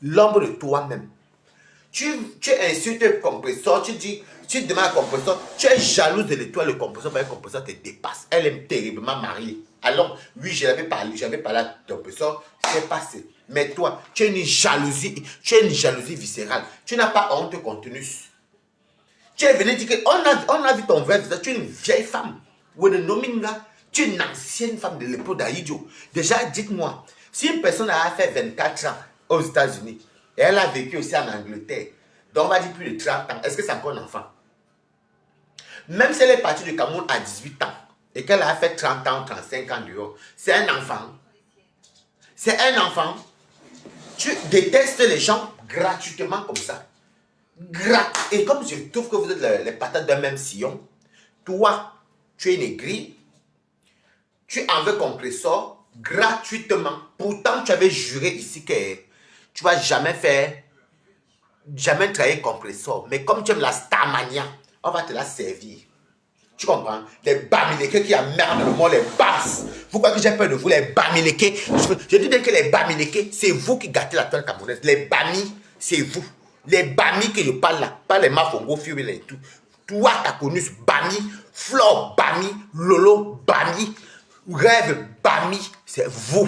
l'ombre de toi-même. Tu insultes le compresseur, tu demandes au compresseur, tu es jalouse de l'étoile, le compresseur te dépasse. Elle est terriblement mariée. Alors, oui, j'avais parlé à ton compresseur, c'est passé. Mais toi, tu as une jalousie viscérale. Tu n'as pas honte contenue. Tu es venu dire qu'on a vu ton vrai visage, tu es une vieille femme. Tu es une ancienne femme de l'époque d'Aïdjo. Déjà, dites-moi, si une personne a fait 24 ans aux États-Unis, et elle a vécu aussi en Angleterre, donc on va dire plus de 30 ans, est-ce que c'est encore un enfant? Même si elle est partie du Cameroun à 18 ans, et qu'elle a fait 30 ans, 35 ans dehors, c'est un enfant. C'est un enfant. Tu détestes les gens gratuitement comme ça. Et comme je trouve que vous êtes les patates d'un même sillon, toi, tu es négri, tu en veux compresseur gratuitement. Pourtant, tu avais juré ici que tu ne vas jamais travailler compresseur. Mais comme tu aimes la starmania, on va te la servir. Tu comprends? Les bamilekés qui emmerdent le monde, les basses. Vous croyez que j'ai peur de vous, les bamilekés? Je dis bien que les bamilekés, c'est vous qui gâtez la toile camerounaise. Les bamis, c'est vous. Les bamis que je parle là, pas les mafongo, fuel et tout. Toi, tu as connu ce bami, Flore bami, Lolo bami, Rêve bami, c'est vous.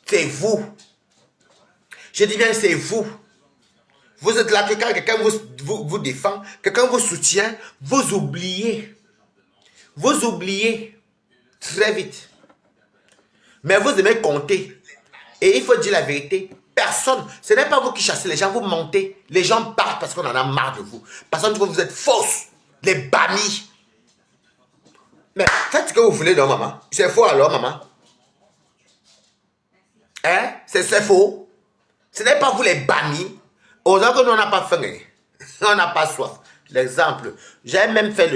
C'est vous. Je dis bien, c'est vous. Vous êtes là, quand quelqu'un vous défend, quelqu'un vous soutient, vous oubliez. Vous oubliez très vite. Mais vous aimez compter. Et il faut dire la vérité. Personne, ce n'est pas vous qui chassez les gens, vous mentez. Les gens partent parce qu'on en a marre de vous. Personne ne trouve que vous êtes fausses. Les bamis. Mais faites ce que vous voulez, non, maman. C'est faux alors, maman. Hein? C'est faux. Ce n'est pas vous les bamis. Autant que nous, on n'a pas faim. On n'a pas soif. L'exemple, j'ai même fait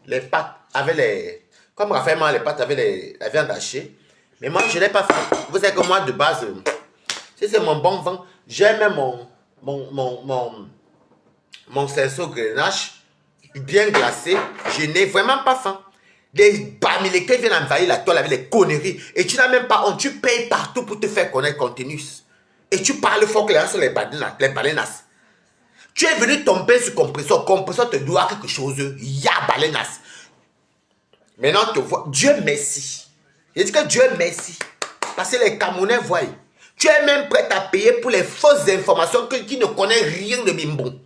les pâtes avec les... Comme Raphaël mange les pâtes avec la viande hachée. Mais moi, je n'ai pas faim. Vous savez que moi, de base, si c'est mon bon vent, j'ai même mon cerceau grenache bien glacé. Je n'ai vraiment pas faim. Des bamilekés viennent envahir la toile avec les conneries. Et tu n'as même pas honte. Tu payes partout pour te faire connaître contenu. Et tu parles fort que les gens sont les balenas. Tu es venu tomber sur compresseur. Compresseur te doit quelque chose. Ya balenas. Maintenant, te vois. Dieu merci. Je dis que Dieu merci. Parce que les Camerounais voient. Tu es même prêt à payer pour les fausses informations qui ne connaissent rien de Mimbon.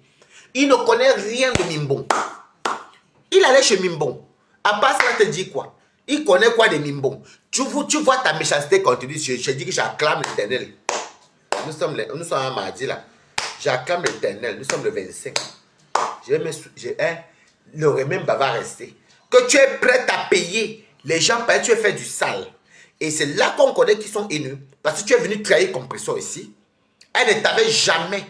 Il ne connaît rien de Mimbon. Il allait chez Mimbon. À part cela, te dit quoi? Il connaît quoi de Mimbon? Tu vois ta méchanceté continue. Je dis que j'acclame l'Éternel. Nous sommes un mardi là. J'acclame l'Éternel. Nous sommes le 25. Le remember va rester. Que tu es prêt à payer les gens parce que tu as fait du sale. Et c'est là qu'on connaît qu'ils sont haineux. Parce que tu es venu trahir compresseur ici. Elle ne t'avait jamais.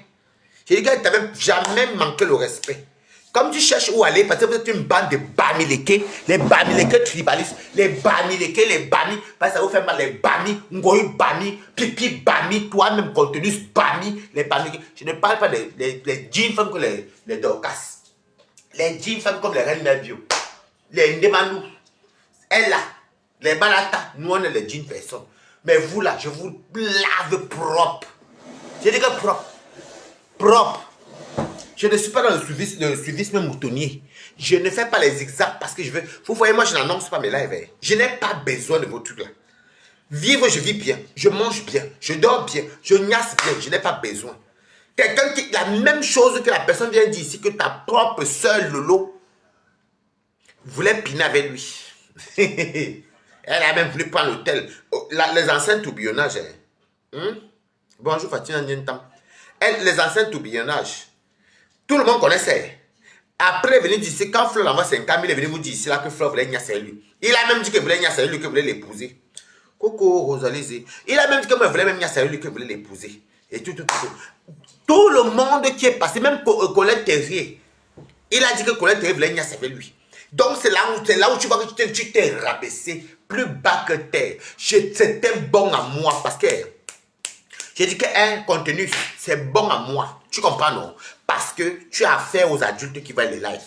Je dis qu'elle ne t'avait jamais manqué le respect. Comme tu cherches où aller, parce que vous êtes une bande de bamilekés, les bamilekés tribalistes, les bamilekés, les bamis, parce que ça vous fait mal, les bamis, ngoy bami, pipi bami, toi-même contenu bami, les bamilekés. Je ne parle pas des jeans femmes comme les Dorcas, les jeans femmes comme les Reines Bio, les Ndemanou, elle là, les Balata, nous on est les jeans personnes. Mais vous là, je vous lave propre. Je dis que propre. Propre. Je ne suis pas dans le suivisme moutonnier. Je ne fais pas les zigzags parce que je veux. Vous voyez, moi, je n'annonce pas mes lives. Je n'ai pas besoin de vos trucs là. Vivre, je vis bien. Je mange bien. Je dors bien. Je niasse bien. Je n'ai pas besoin. Quelqu'un qui. La même chose que la personne vient dire ici, que ta propre soeur Lolo voulait piner avec lui. Elle a même voulu prendre l'hôtel. Les anciens tourbillonnages. Bonjour, Fatima Nientam. Les anciens tourbillonnages. Tout le monde connaissait. Après, venir d'ici, quand Fleur l'envoie 50 000, il est venu vous dire ici là que Fleur voulait niasser lui. Il a même dit que voulait niasser lui, que voulait l'épouser. Coucou, Rosalie. Il a même dit que voulait même niasser lui, que voulait l'épouser. Et tout. Tout le monde qui est passé, même Colette Terrier. Il a dit que Colette Terrier voulait niasser avec lui. Donc c'est là où tu vois que tu t'es rabaissé plus bas que terre. C'était bon à moi parce que j'ai dit qu'un contenu, c'est bon à moi. Tu comprends, non? Parce que tu as affaire aux adultes qui voient les lives.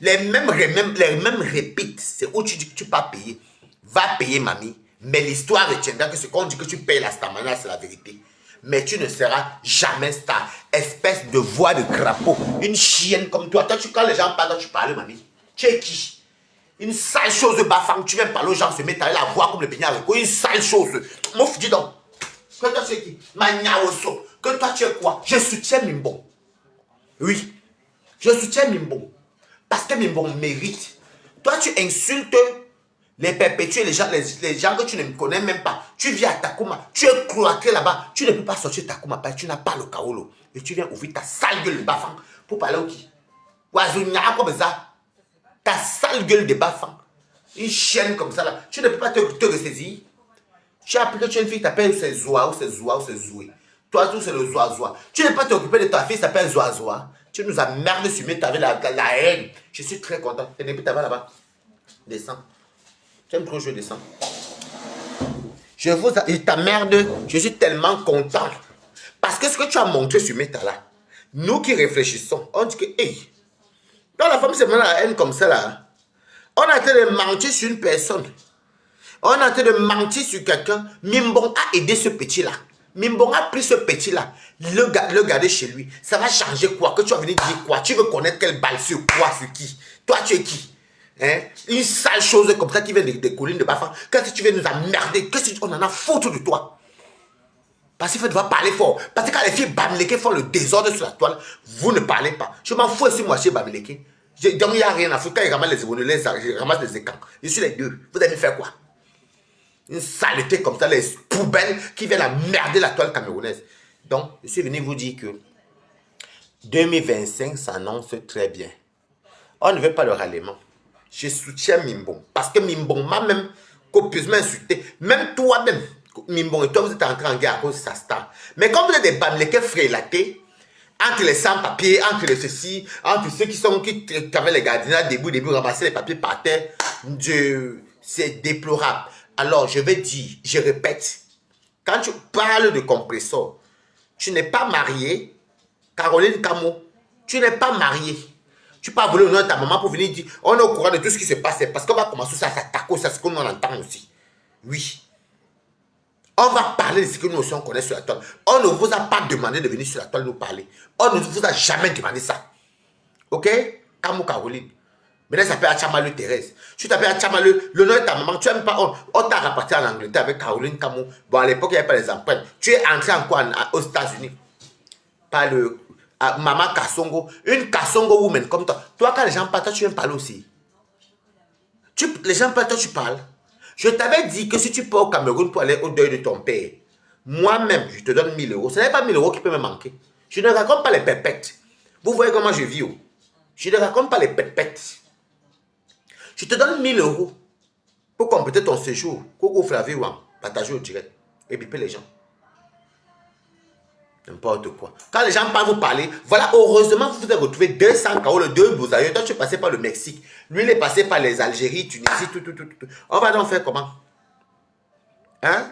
Les mêmes répètes, c'est où tu dis que tu ne peux pas payer. Va payer, mamie. Mais l'histoire retiendra que ce qu'on dit que tu payes la stamina, c'est la vérité. mais tu ne seras jamais star. Espèce de voix de crapaud. Une chienne comme toi. Toi, quand les gens parlent, tu parles, mamie. Tu es qui? Une sale chose de bafang. Tu viens parler aux gens, se mettre avec la voix comme le peignard. Une sale chose. Mouf, dis donc. Que toi, tu es qui? Magnaoso. Que toi, tu es quoi? Je soutiens Mimbon. Oui. Je soutiens Mimbon. Parce que Mimbon mérite. Toi, tu insultes les perpétués, les gens que tu ne connais même pas. Tu viens à Takuma, tu es cloîtré là-bas. Tu ne peux pas sortir de Takuma parce que tu n'as pas le kaolo. Et tu viens ouvrir ta sale gueule de bafang pour parler au qui? Comme ça. Ta sale gueule de bafang. Une chienne comme ça là. Tu ne peux pas te ressaisir. Tu as appris que tu es une fille qui t'appelle c'est Zoa ou c'est Zoa ou c'est Zoué. Toi, tout c'est le Zoa Zoa. Tu ne peux pas t'occuper de ta fille qui s'appelle Zoa Zoa. Tu nous as merdé sur mes avec la haine. Je suis très content. Et depuis t'avais là-bas. Descends. J'aime trop jouer descends. Je vous ta merde, je suis tellement content. Parce que ce que tu as montré sur Meta là, nous qui réfléchissons, on dit que, hey, quand la femme se met la haine comme ça là, on a été de mentir sur une personne. On a été de mentir sur quelqu'un. Mimbon a aidé ce petit là. Mimbon a pris ce petit là, le garder chez lui. Ça va changer quoi? Que tu vas venir dire quoi? Tu veux connaître quelle balle sur quoi? Sur qui? Toi tu es qui? Hein? Une sale chose comme ça qui vient des collines de Bafang. Qu'est-ce que tu viens nous emmerder? Qu'est-ce qu'on en a foutu de toi? Parce qu'il faut devoir parler fort. Parce que quand les filles Bamileke font le désordre sur la toile, vous ne parlez pas. Je m'en fous si moi je suis Bamileke. Donc il n'y a rien à foutre. Quand ils ramassent les ébonelés, ils ramassent les écans. Je suis les deux. Vous allez faire quoi? Une saleté comme ça, les poubelles qui viennent emmerder la toile camerounaise. Donc, je suis venu vous dire que 2025 s'annonce très bien. On ne veut pas le ralliement. Je soutiens Mimbon. Parce que Mimbon m'a même copieusement insulté. Même toi-même, Mimbon et toi, vous êtes entrés en guerre à cause de sa star. Mais comme vous êtes des bamléqués frélatés, entre les sans-papiers, entre les ceci, entre ceux qui avaient les gardiens debout, ramasser les papiers par terre, c'est déplorable. Alors, je vais dire, je répète, quand tu parles de compresseur, tu n'es pas marié, Caroline Camo, tu n'es pas marié. Tu peux pas voler le nom de ta maman pour venir dire, on est au courant de tout ce qui se passe, parce qu'on va commencer à s'attaquer, c'est ce qu'on entend aussi. Oui. On va parler de ce que nous aussi on connaît sur la toile. On ne vous a pas demandé de venir sur la toile nous parler. On ne vous a jamais demandé ça. Ok? Camo Caroline. Maintenant, ça s'appelle Achamalu Thérèse. Tu t'appelles Achamalu, le nom de ta maman, tu n'aimes pas, on t'a rapporté en Angleterre avec Caroline Camo. Bon, à l'époque, il n'y avait pas les empreintes. Tu es entré en quoi aux États-Unis? Par le Maman Kassongo, une Kassongo woman comme toi. Toi, quand les gens parlent, toi, tu viens parler aussi. Les gens parlent, toi, tu parles. Je t'avais dit que si tu pars au Cameroun pour aller au deuil de ton père, moi-même, je te donne 1000 euros. Ce n'est pas 1000 euros qui peut me manquer. Je ne raconte pas les pépettes. Vous voyez comment je vis. Je ne raconte pas les pépettes. Je te donne 1000 euros pour compléter ton séjour. Coucou Flavie, partager au direct et biper les gens. N'importe quoi. Quand les gens parlent, vous parlez. Voilà, heureusement, vous vous avez retrouvé 200 kaoles, 2 bousaillons. Toi, tu es passé par le Mexique. Lui, il est passé par les Algéries, Tunisie, tout. On va donc faire comment? Hein?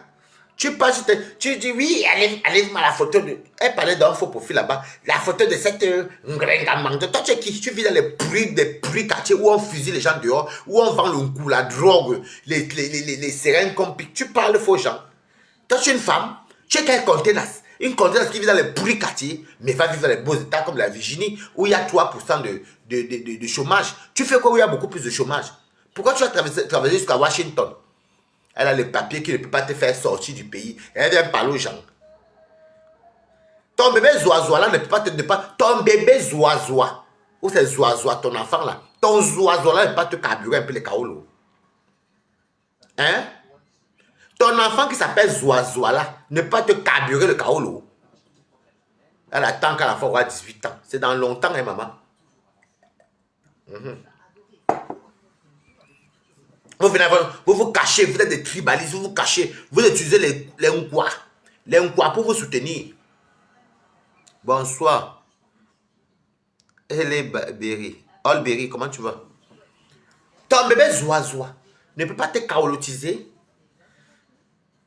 Tu passes, tu dis oui, allez-moi la photo de. Elle parlait d'un faux profil là-bas. La photo de cette Ngrengamang. Toi, tu es qui? Tu vis dans les bruits quartiers où on fusille les gens dehors, où on vend le coup, la drogue, les seringues qu'on pique. Tu parles faux gens. Toi, tu es une femme. Tu es quelle contenance? Une contenance qui vit dans les bruits quartiers, mais va vivre dans les beaux états comme la Virginie, où il y a 3% de chômage. Tu fais quoi où il y a beaucoup plus de chômage? Pourquoi tu as travaillé jusqu'à Washington? Elle a le papier qui ne peut pas te faire sortir du pays. Elle vient parler aux gens. Ton bébé Zoazoa là ne peut pas te... ton bébé Zoazoa, ou c'est Zoazoa, ton enfant là, ton Zoazoa là ne peut pas te carburer un peu les kaolos. Hein? Ton enfant qui s'appelle Zoazoa là ne peut pas te carburer le kaolo. Elle attend quand l'enfant aura 18 ans. C'est dans longtemps, hein, maman. Vous vous cachez, vous êtes des tribalistes, vous vous cachez, vous utilisez les Nkwa. Les Nkwa pour vous soutenir. Bonsoir. Berry. Olberry, comment tu vas? Ton bébé Zoazoa ne peut pas te kaolotiser.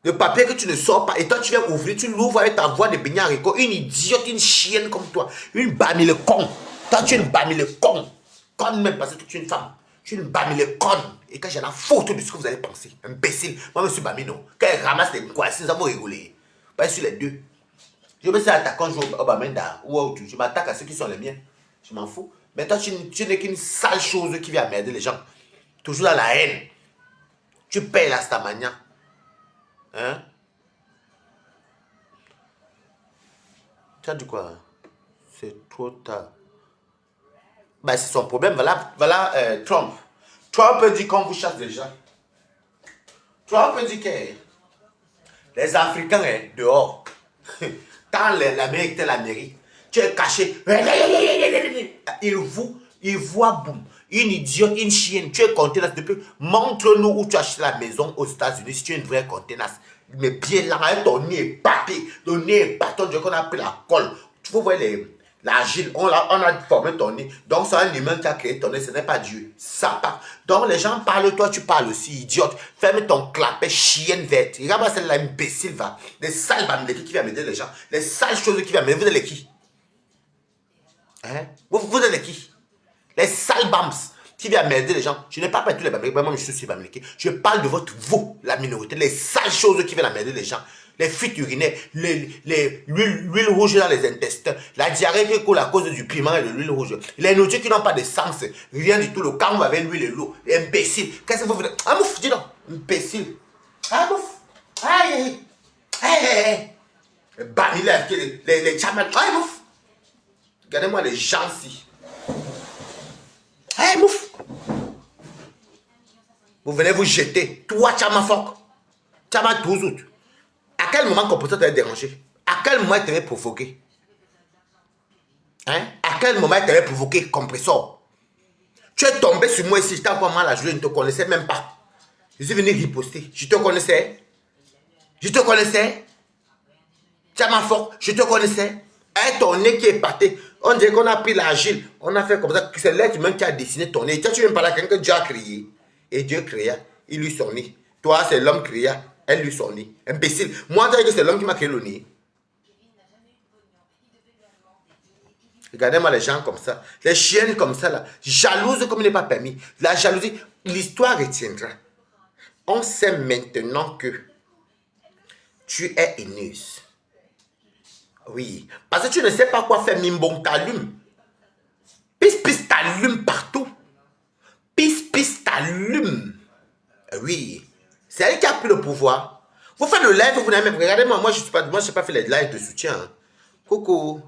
Le papier que tu ne sors pas, et toi tu viens ouvrir, tu l'ouvres avec ta voix de Bignarico, une idiote, une chienne comme toi, une bamile con. Toi tu es une bamile con. Conne même parce que tu es une femme. Je suis une bamile conne. Et quand j'ai la photo de ce que vous allez penser, imbécile, moi je suis bamino. Quand elle ramasse les quoi, nous avons rigolé. Pas sur les deux. Je me suis attaquant au Bamenda ou autre. Je m'attaque à ceux qui sont les miens. Je m'en fous. Mais toi, tu n'es qu'une sale chose qui vient emmerder les gens. Toujours dans la haine. Tu payes la stamania. Hein? Tu as dit quoi? C'est trop tard. Ben, c'est son problème. Voilà Trump. Trump dit qu'on vous chasse des gens. Trump dit que les Africains dehors. Tant l'Amérique, l'Amérique. Tu es caché. Il voit, boum. Une idiote, une chienne. Tu es contenace depuis. Montre-nous où tu as acheté la maison aux États-Unis si tu es une vraie contenace. Mais bien là, ton nez est pâté. Ton nez est pâté. On dirait qu'on a pris la colle. Tu faut voir l'argile. On a formé ton nez. Donc, c'est un humain qui a créé ton nez. Ce n'est pas Dieu. Ça part. Donc, les gens parlent, toi, tu parles aussi, idiote. Ferme ton clapet, chienne verte. Regarde celle-là, imbécile, va. Les sales bamléki qui viennent m'aider les gens. Les sales choses qui viennent m'aider. Vous êtes qui? Hein? Vous êtes qui? Les sales bams qui viennent m'aider les gens. Je n'ai pas parlé de tous les bamléki. Moi, je suis bamléki. Je parle de vous, la minorité. Les sales choses qui viennent m'aider les gens. Les fuites urinaires, l'huile rouge dans les intestins, la diarrhée qui coule à cause du piment et de l'huile rouge, les nourritures qui n'ont pas de sens, rien du tout, le camp avec l'huile et l'eau, imbécile. Qu'est-ce que vous voulez? Ah mouf, dis donc, imbécile. Ah mouf, aïe, aïe, banni les chamans, aïe mouf. Regardez-moi les gens ici. Aïe mouf. Vous venez vous jeter, toi chamafok, chama touzout. À quel moment compresseur t'avait dérangé? À quel moment il t'avait provoqué? Hein? À quel moment il t'avait provoqué, compresseur? Tu es tombé sur moi ici, j'étais encore mal à jouer, je ne te connaissais même pas. Je suis venu riposter. Je te connaissais? Je te connaissais? Tiens fort, je te connaissais? Avec ton nez qui est pâté, on dirait qu'on a pris l'argile, on a fait comme ça, c'est l'être même qui a dessiné ton nez. Tu viens parler à quelqu'un que Dieu a créé. Et Dieu créa, il lui son nez. Toi, c'est l'homme créa. Elle lui son nez. Imbécile. Moi, c'est l'homme qui m'a créé le nez. Regardez-moi les gens comme ça. Les chiennes comme ça, là. Jalouses comme il n'est pas permis. La jalousie, l'histoire retiendra. On sait maintenant que tu es haineuse. Oui. Parce que tu ne sais pas quoi faire. Mimbon t'allume. Pis t'allume partout. Pis t'allume. Oui. C'est elle qui a pris le pouvoir. Vous faites le live, vous n'avez même... Regardez-moi, moi, je n'ai pas fait les lives de soutien. Hein. Coucou.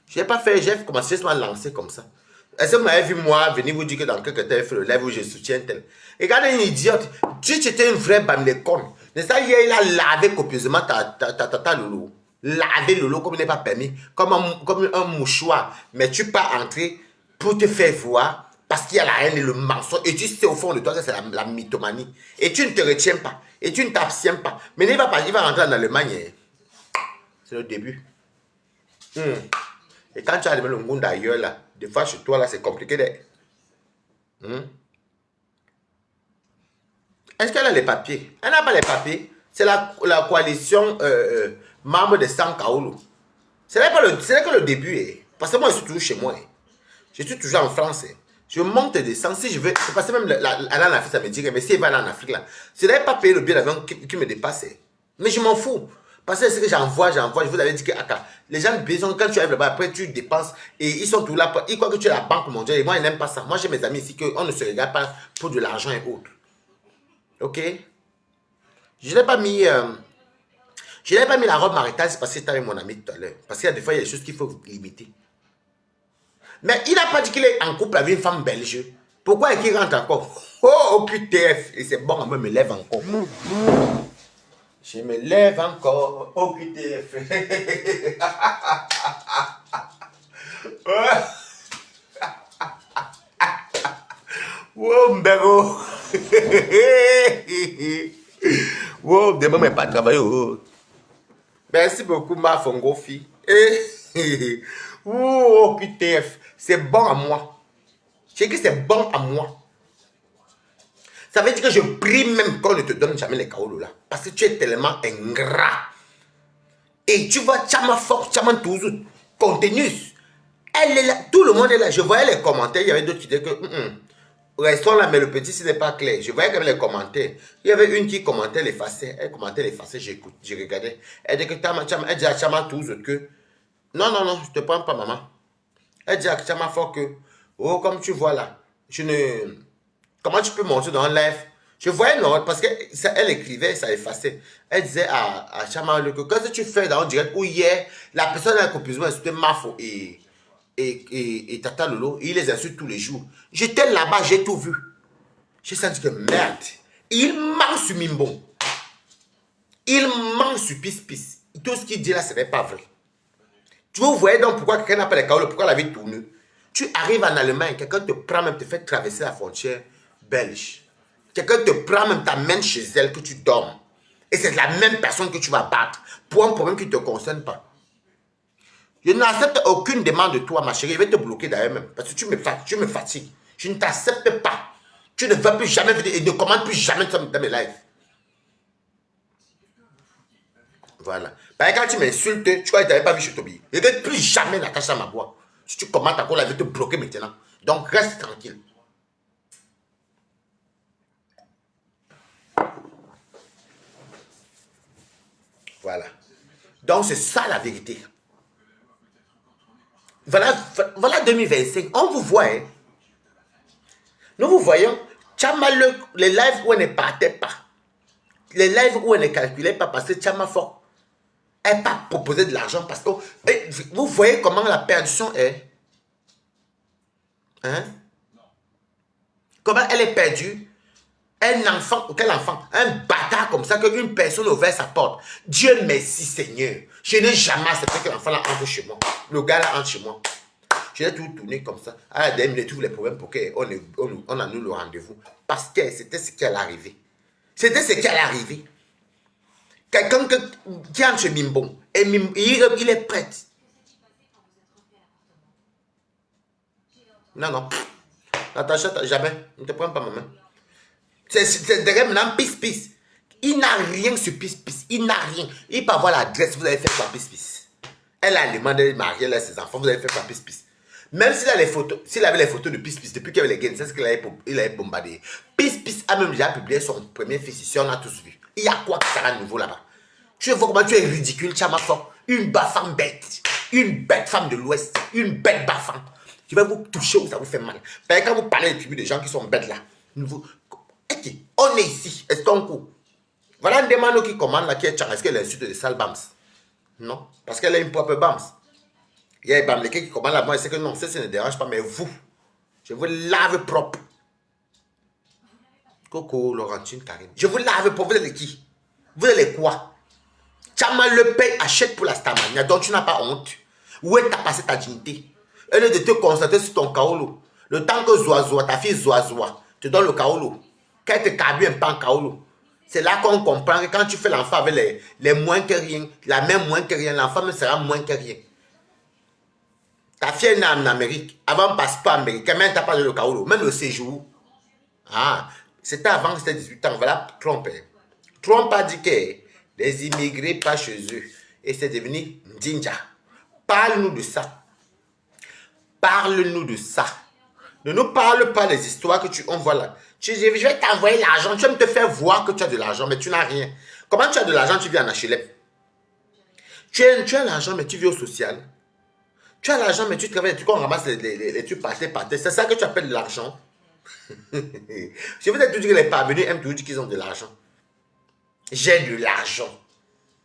Je n'ai pas fait, j'ai commencé à me lancer comme ça. Est-ce que vous m'avez vu, moi, venir vous dire que dans quelques temps, j'ai fait le live où je soutiens tel. Regardez une idiote. Tu étais une vraie bamléconne. Mais ça, hier, il a lavé copieusement ta loulou. Lavé loulou comme il n'est pas permis. Comme un mouchoir. Mais tu pas entrer pour te faire voir. Parce qu'il y a la haine et le mensonge. Et tu sais au fond de toi que c'est la mythomanie. Et tu ne te retiens pas. Et tu ne t'abstiens pas. Mais il va rentrer en Allemagne. C'est le début. Et quand tu as le monde ailleurs, là, des fois chez toi, là, c'est compliqué. Est-ce qu'elle a les papiers? Elle n'a pas les papiers. C'est la coalition membre de San Kaoulou. Ce n'est que le début. Parce que moi, je suis toujours chez moi. Je suis toujours en France. Je monte et descends. Si je veux, c'est parce que même aller en Afrique, ça me dit que mais si elle va aller en Afrique, là, je n'avais pas payé le billet d'avion qui me dépasse. Mais je m'en fous. Parce que ce que j'envoie, je vous avais dit que les gens besoin, quand tu arrives là-bas, après tu dépenses et ils sont tous là. Ils croient que tu es la banque mondiale et moi, ils n'aiment pas ça. Moi, j'ai mes amis ici qu'on ne se regarde pas pour de l'argent et autres. Ok? Je n'ai pas mis. Je n'avais pas mis la robe maritale, c'est parce que c'était avec mon ami tout à l'heure. Parce qu'il y a des fois, il y a des choses qu'il faut limiter. Mais il n'a pas dit qu'il est en couple avec une femme belge. Pourquoi est-ce qu'il rentre encore? Oh, OQTF. Et c'est bon, moi, je me lève encore. Je me lève encore. OQTF. Wow, mbego. Wow, demain, je ne pas travailler. Merci beaucoup, ma fongofi. Oh, QTF, c'est bon à moi. Je sais que c'est bon à moi. Ça veut dire que je prie même qu'on ne te donne jamais les kaolos là. Parce que tu es tellement ingrat. Et tu vois, Chama Fox, Chama Touzout, Continuous. Elle est là, tout le monde est là. Je voyais les commentaires, il y avait d'autres qui disaient que Restons là, mais le petit, ce n'est pas clair. Je voyais quand même les commentaires. Il y avait une qui commentait l'effacer. Elle commentait l'effacer, j'écoute, j'ai regardé. Elle dit que elle dit à Chama tous que non, non, non, je te prends pas, maman. Elle dit à Chama fort que, oh, comme tu vois là, je ne. Comment tu peux monter dans un live? Je voyais non, parce qu'elle écrivait, ça effaçait. Elle disait à Chama que qu'est-ce que tu fais dans un direct où hier, la personne a complètement insulté Mafo et Tata Lolo, il les insulte tous les jours. J'étais là-bas, j'ai tout vu. J'ai senti que merde, il ment sur Mimbon. Il ment sur Pis. Tout ce qu'il dit là, ce n'est pas vrai. Tu vous voyez donc pourquoi quelqu'un n'a pas les Kaolo, pourquoi la vie tourne. Tu arrives en Allemagne, quelqu'un te prend même, te fait traverser la frontière belge. Quelqu'un te prend même, t'amène chez elle que tu dormes. Et c'est la même personne que tu vas battre pour un problème qui ne te concerne pas. Je n'accepte aucune demande de toi, ma chérie. Je vais te bloquer d'ailleurs même. Parce que tu me fatigues. Je ne t'accepte pas. Tu ne vas plus jamais venir et ne commandes plus jamais dans mes lives. Voilà. Parce que quand tu m'insultes, tu crois que tu n'avais pas vu chez Tobi. Je ne vais plus jamais la cacher à ma voix. Si tu commentes encore, je vais te bloquer maintenant. Donc reste tranquille. Voilà. Donc c'est ça la vérité. Voilà 2025. On vous voit. Hein? Nous vous voyons. Chama les lives où elle ne partait pas. Les lives où elle ne calculait pas parce que Chama fort. Elle n'a pas proposé de l'argent parce que vous voyez comment la perdition est. Hein? Comment elle est perdue. Un enfant, quel enfant? Un bâtard comme ça, qu'une personne ouvre sa porte. Dieu merci Seigneur. Je n'ai jamais accepté que l'enfant là entre chez moi. Le gars là entre chez moi. Je l'ai tout tourné comme ça. À la dernière minute, tous les problèmes pour qu'on annule le rendez-vous. Parce que c'était ce qui allait arriver. C'était ce qui allait arriver. Quelqu'un qui entre chez Mimbon. Et il est prêt. Non, non. Natacha, jamais. Ne te prends pas ma main. C'est derrière maintenant Pis. Il n'a rien sur Pis. Il n'a rien. Il peut avoir l'adresse. Vous avez fait quoi Pis. Elle a demandé de marier à ses enfants. Vous avez fait quoi Pis. Même s'il a les photos, s'il avait les photos de Pis, depuis qu'il avait les gains, c'est ce qu'il avait bombardé. Pis a même déjà publié son premier fils ici, on a tous vu. Il y a quoi qui sera nouveau là-bas? Tu vois comment tu es ridicule, tu as ma femme. Une bafam bête. Une bête femme de l'Ouest. Une bête bafam. Je vais vous toucher où ça vous fait mal. Parce que quand vous parlez des tribus des gens qui sont bêtes là, on est ici. Est-ce qu'on court? Voilà une demande qui commande là, qui est Tchang. Est-ce qu'elle insulte de sale Bams? Non. Parce qu'elle a une propre Bams. Il y a Bamleke qui commande là-bas, c'est que non, ça ne dérange pas, mais vous, je vous lave propre. Coco, Laurentine, Karine. Je vous lave propre, vous êtes qui? Vous êtes quoi? Chama le paye, achète pour la Stamania, donc tu n'as pas honte. Où est-ce que tu as passé ta dignité? Elle est de te constater sur ton kaolo. Le temps que Zoazoa, ta fille Zoazoa, te donne le kaolo. Quand elle te cabine un peu en kaolo. C'est là qu'on comprend que quand tu fais l'enfant avec les moins que rien, la même moins que rien, l'enfant sera moins que rien. Ta fille est née en Amérique, avant passeport américain, même tu n'as pas de le kaolo, même le séjour. Ah, c'était avant que c'était 18 ans, voilà Trump. Trump a dit que les immigrés pas chez eux. Et c'est devenu Ndinja. Parle-nous de ça. Parle-nous de ça. Ne nous parle pas des histoires que on voit là. Je vais t'envoyer l'argent, tu vas me te faire voir que tu as de l'argent, mais tu n'as rien. Comment tu as de l'argent, tu vis en HLM? Tu as l'argent, mais tu vis au social. Tu as l'argent, mais tu travailles, tu ramasses les trucs par terre. C'est ça que tu appelles de l'argent. Je vous ai tout dit que les parvenus aiment toujours dire qu'ils ont de l'argent. J'ai de l'argent.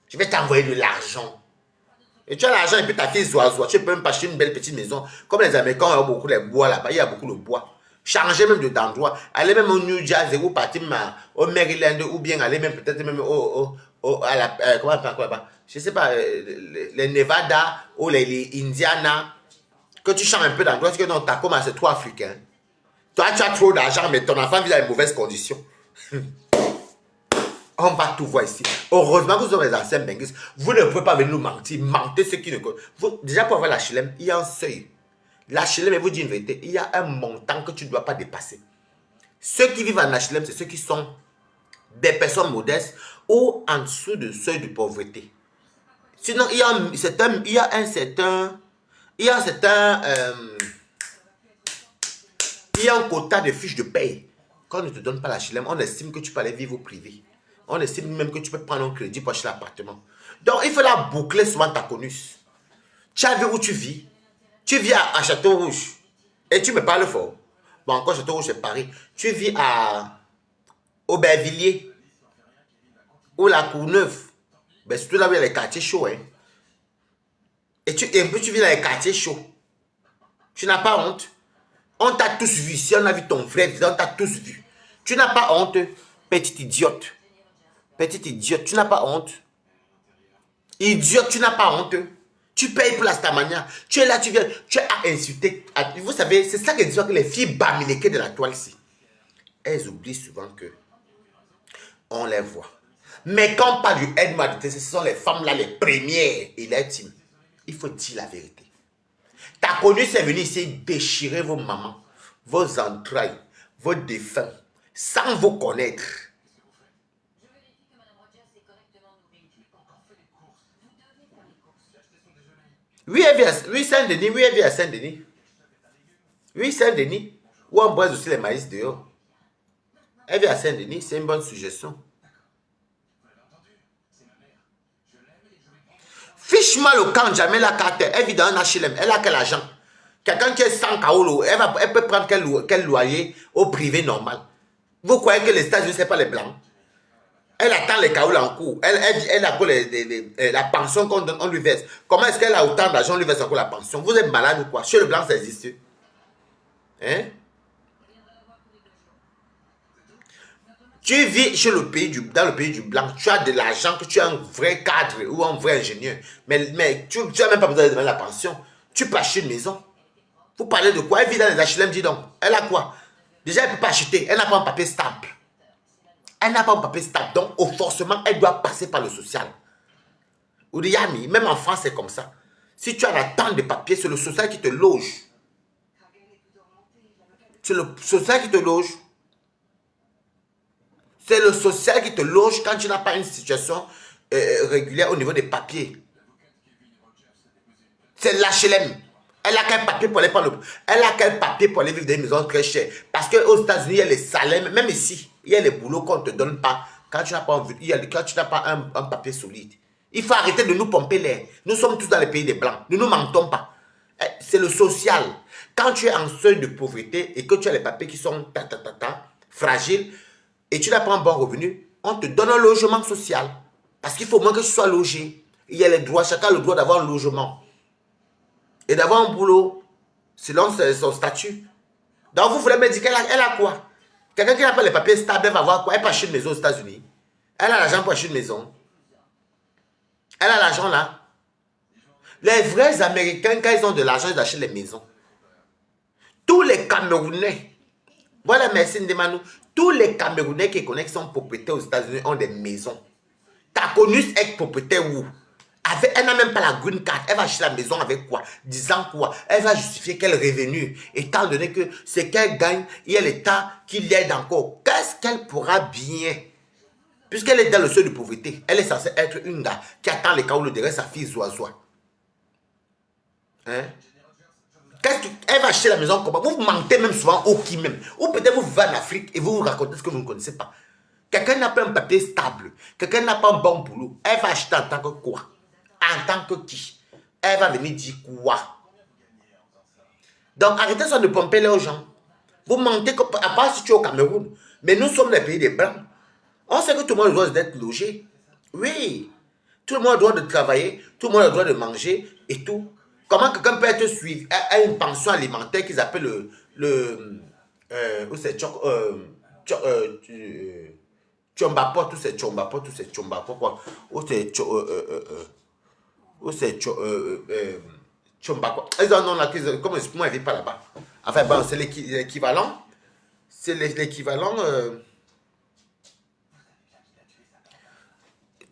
Je vais t'envoyer de l'argent. Et tu as l'argent et puis ta fille Zoazoa. Tu peux même pas acheter une belle petite maison. Comme les Américains ont beaucoup de bois là-bas. Il y a beaucoup de bois. Changer même d'endroit. Aller même au New Jersey ou partir au Maryland ou bien aller même peut-être même à la, comment on appelle quoi, je sais pas, les Nevada ou les Indiana. Que tu changes un peu d'endroit. Parce que non, Tacoma c'est trop africain. Toi tu as trop d'argent mais ton enfant vit dans les mauvaises conditions. On va tout voir ici. Heureusement que vous avez les anciens benguis. Vous ne pouvez pas venir nous mentir. Mentez ceux qui ne connaissent. Déjà pour avoir la HLM, il y a un seuil. La HLM, je vous dis une vérité, il y a un montant que tu ne dois pas dépasser. Ceux qui vivent en HLM, c'est ceux qui sont des personnes modestes ou en dessous du seuil de pauvreté. Sinon, il y a un certain y a un quota de fiches de paye, quand on ne te donne pas la HLM, on estime que tu peux aller vivre au privé. On estime même que tu peux prendre un crédit pour acheter l'appartement. Donc, il faut la boucler souvent ta conus. Tu as vu où tu vis? Tu vis à Château-Rouge. Et tu me parles fort. Bon, encore Château-Rouge, c'est Paris. Tu vis à Aubervilliers ou la Courneuve. Ben, surtout là où il y a les quartiers chauds. Hein. Et un peu, tu vis dans les quartiers chauds. Tu n'as pas honte. On t'a tous vu. Si on a vu ton frère, on t'a tous vu. Tu n'as pas honte, petite idiote. Petite idiote, tu n'as pas honte. Idiote, tu n'as pas honte. Tu payes pour la stamania. Tu es là, tu viens, tu as insulté. Vous savez, c'est ça que disent que les filles bamilekées de la toile-ci. Elles oublient souvent que on les voit. Mais quand on parle du aide-moi, ce sont les femmes là les premières et les teams. Il faut dire la vérité. Ta connue, c'est venu ici déchirer vos mamans, vos entrailles, vos défunts, sans vous connaître. Oui, Saint-Denis, oui, elle vit à Saint-Denis. Oui, Saint-Denis, où on boise aussi les maïs dehors. Elle vit à Saint-Denis, c'est une bonne suggestion. Fiche-moi le camp, jamais la carte, elle vit dans un HLM, elle a quel argent? Quelqu'un qui est sans kaolo, elle peut prendre quel loyer au privé normal. Vous croyez que les États-Unis, ce n'est pas les blancs? Elle attend les kaolos en cours. Elle a encore la pension qu'on lui verse. Comment est-ce qu'elle a autant d'argent, on lui verse encore la pension? Vous êtes malade ou quoi? Chez le blanc, ça existe. Hein? Tu vis chez le pays dans le pays du blanc, tu as de l'argent, que tu es un vrai cadre ou un vrai ingénieur. Mais tu n'as même pas besoin de demander la pension. Tu peux acheter une maison. Vous parlez de quoi? Elle vit dans les HLM, dis donc. Elle a quoi? Déjà, elle ne peut pas acheter. Elle n'a pas un papier stable. Elle n'a pas un papier stable. Donc, forcément, elle doit passer par le social. Oudiyami, même en France, c'est comme ça. Si tu as la tant de papiers, c'est le social qui te loge. C'est le social qui te loge. C'est le social qui te loge quand tu n'as pas une situation régulière au niveau des papiers. C'est l'HLM. Elle a quel papier pour aller prendre Elle a quel papier pour aller vivre dans des maisons très chères? Parce qu'aux États-Unis, il y a les salaires, même ici, il y a les boulots qu'on ne te donne pas quand tu n'as pas, un papier solide. Il faut arrêter de nous pomper l'air. Nous sommes tous dans les pays des Blancs. Nous ne mentons pas. C'est le social. Quand tu es en seuil de pauvreté et que tu as les papiers qui sont fragiles et tu n'as pas un bon revenu, on te donne un logement social. Parce qu'il faut au moins que tu sois logé. Il y a les droits, chacun a le droit d'avoir un logement. Et d'avoir un boulot selon son statut. Donc vous voulez me dire qu'elle a quoi? Quelqu'un qui n'a pas les papiers stables, elle va avoir quoi? Elle peut acheter une maison aux États-Unis. Elle a l'argent pour acheter une maison. Elle a l'argent là. Les vrais Américains, quand ils ont de l'argent, ils achètent les maisons. Tous les Camerounais, voilà, merci Ndemanou, tous les Camerounais qui connaissent qui sont propriétaires aux États-Unis ont des maisons. T'as connu être propriétaire où? Elle n'a même pas la green card. Elle va acheter la maison avec quoi? Disant quoi? Elle va justifier quel revenu? Étant donné que ce qu'elle gagne, il y a l'État qui l'aide encore. Qu'est-ce qu'elle pourra bien? Puisqu'elle est dans le seuil de pauvreté, elle est censée être une gars qui attend les cas où le derrière sa fille zoizoie. Hein? Elle va acheter la maison comment? Vous mentez même souvent au qui même. Ou peut-être vous vivez en Afrique et vous vous racontez ce que vous ne connaissez pas. Quelqu'un n'a pas un papier stable. Quelqu'un n'a pas un bon boulot. Elle va acheter en tant que quoi? En tant que qui? Elle va venir dire quoi? Donc arrêtez ça de pomper les gens. Vous mentez, à part si tu es au Cameroun. Mais nous sommes les pays des Blancs. On sait que tout le monde doit être logé. Oui. Tout le monde doit de travailler. Tout le monde doit de manger et tout. Comment quelqu'un peut être suivi à une pension alimentaire qu'ils appellent où c'est Tchombapot, tout c'est Tchombapot, tout c'est Tchombapot, quoi. Où c'est Tchombapot. Ils ont un nom là, comme moi, ils ne vivent pas là-bas. Enfin, bon, c'est l'équivalent. C'est l'équivalent.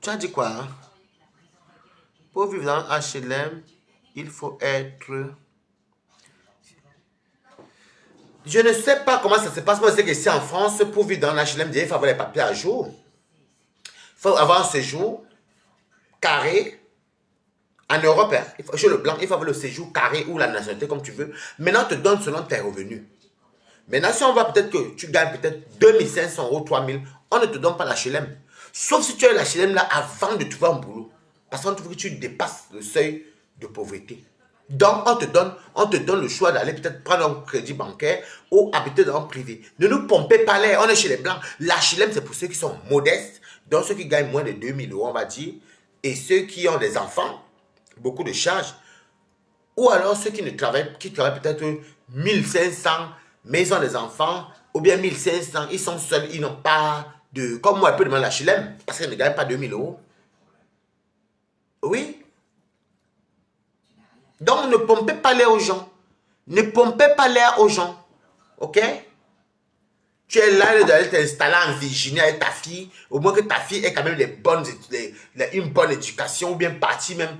Tu as dit quoi? Hein? Pour vivre dans HLM, il faut être... Je ne sais pas comment ça se passe. Moi, je sais qu'ici en France, pour vivre dans l'HLM, il faut avoir les papiers à jour. Il faut avoir un séjour carré. En Europe, hein, chez le blanc, il faut avoir le séjour carré ou la nationalité comme tu veux. Maintenant, on te donne selon tes revenus. Maintenant, si on voit peut-être que tu gagnes peut-être 2500 euros, 3000, on ne te donne pas l'HLM. Sauf si tu as l'HLM là avant de trouver un boulot. Parce qu'on trouve que tu dépasses le seuil de pauvreté. Donc, on te donne le choix d'aller peut-être prendre un crédit bancaire ou habiter dans un privé. Ne nous pompez pas l'air, on est chez les Blancs. L'HLM, c'est pour ceux qui sont modestes, donc ceux qui gagnent moins de 2000 euros, on va dire, et ceux qui ont des enfants, beaucoup de charges, ou alors ceux qui travaillent peut-être 1500, mais ils ont des enfants, ou bien 1500, ils sont seuls, ils n'ont pas de... Comme moi, un peu demander l'HLM, parce qu'ils ne gagnent pas 2000 euros. Oui. Donc, ne pompez pas l'air aux gens. Ne pompez pas l'air aux gens. Ok? Tu es là d'aller t'installer en Virginie avec ta fille. Au moins que ta fille ait quand même une bonne éducation ou bien partie même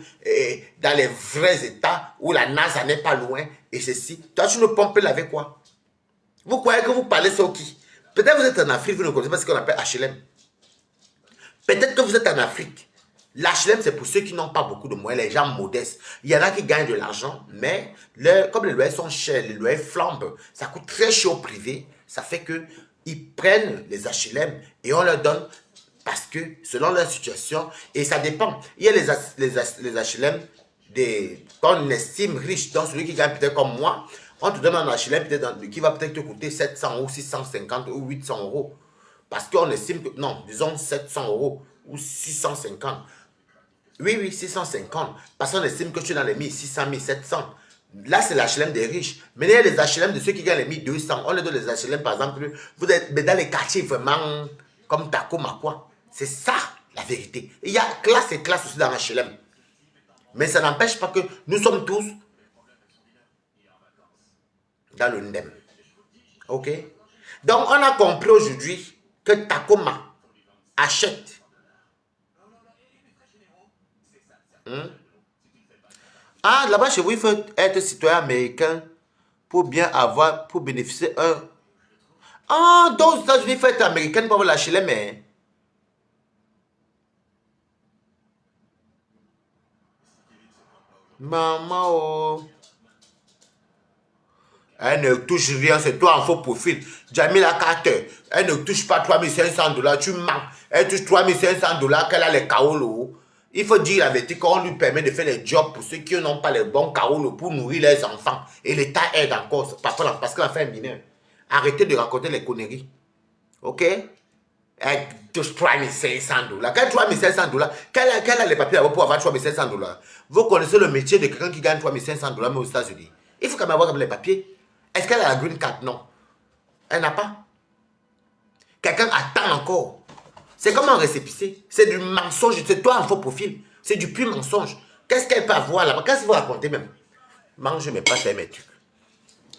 dans les vrais états où la NASA n'est pas loin. Et ceci. Toi, tu ne pompes là avec quoi? Vous croyez que vous parlez sur qui? Peut-être que vous êtes en Afrique, vous ne connaissez pas ce qu'on appelle HLM. Peut-être que vous êtes en Afrique. L'HLM, c'est pour ceux qui n'ont pas beaucoup de moyens, les gens modestes. Il y en a qui gagnent de l'argent, mais comme les loyers sont chers, les loyers flambent, ça coûte très cher au privé. Ça fait qu'ils prennent les HLM et on leur donne parce que selon leur situation, et ça dépend. Il y a les HLM qu'on estime riches, donc celui qui gagne peut-être comme moi, on te donne un HLM qui va peut-être te coûter 700 ou 650 ou 800 euros. Parce qu'on estime que, non, disons 700 euros ou 650. Oui, 650. Parce qu'on estime que tu es dans les 1600, 1700. Là, c'est l'HLM des riches. Mais il y a les HLM de ceux qui gagnent les 1200. On leur donne les HLM, par exemple, vous êtes dans les quartiers vraiment comme Takoma, quoi. C'est ça, la vérité. Il y a classe et classe aussi dans l'HLM. Mais ça n'empêche pas que nous sommes tous dans le NDEM. OK? Donc, on a compris aujourd'hui que Takoma achète. Ah, là-bas, chez vous, il faut être citoyen américain pour bien avoir, pour bénéficier un... Ah, donc aux États-Unis, il faut être américain pour avoir l'HLM, mais... Maman, oh... Elle ne touche rien, c'est toi en faux profil. Jamila Carter, elle ne touche pas 3500 $, tu mens. Elle touche 3500 $, qu'elle a les kaolo. Il faut dire la vérité qu'on lui permet de faire des jobs pour ceux qui n'ont pas les bons kaolo pour nourrir les enfants. Et l'État aide encore, parce qu'elle a fait un mineur. Arrêtez de raconter les conneries. Ok? Elle touche 3500 $. Quel 3500 $? Quel a les papiers pour avoir 3500 $? Vous connaissez le métier de quelqu'un qui gagne 3500 $ mais aux États-Unis. Il faut quand même avoir comme les papiers. Est-ce qu'elle a la green card? Non. Elle n'a pas. Quelqu'un attend encore. C'est comme un récépissé. C'est du mensonge. C'est toi en faux profil. C'est du pur mensonge. Qu'est-ce qu'elle peut avoir là-bas? Qu'est-ce qu'il faut raconter même? Mange mes pâtes et mes trucs.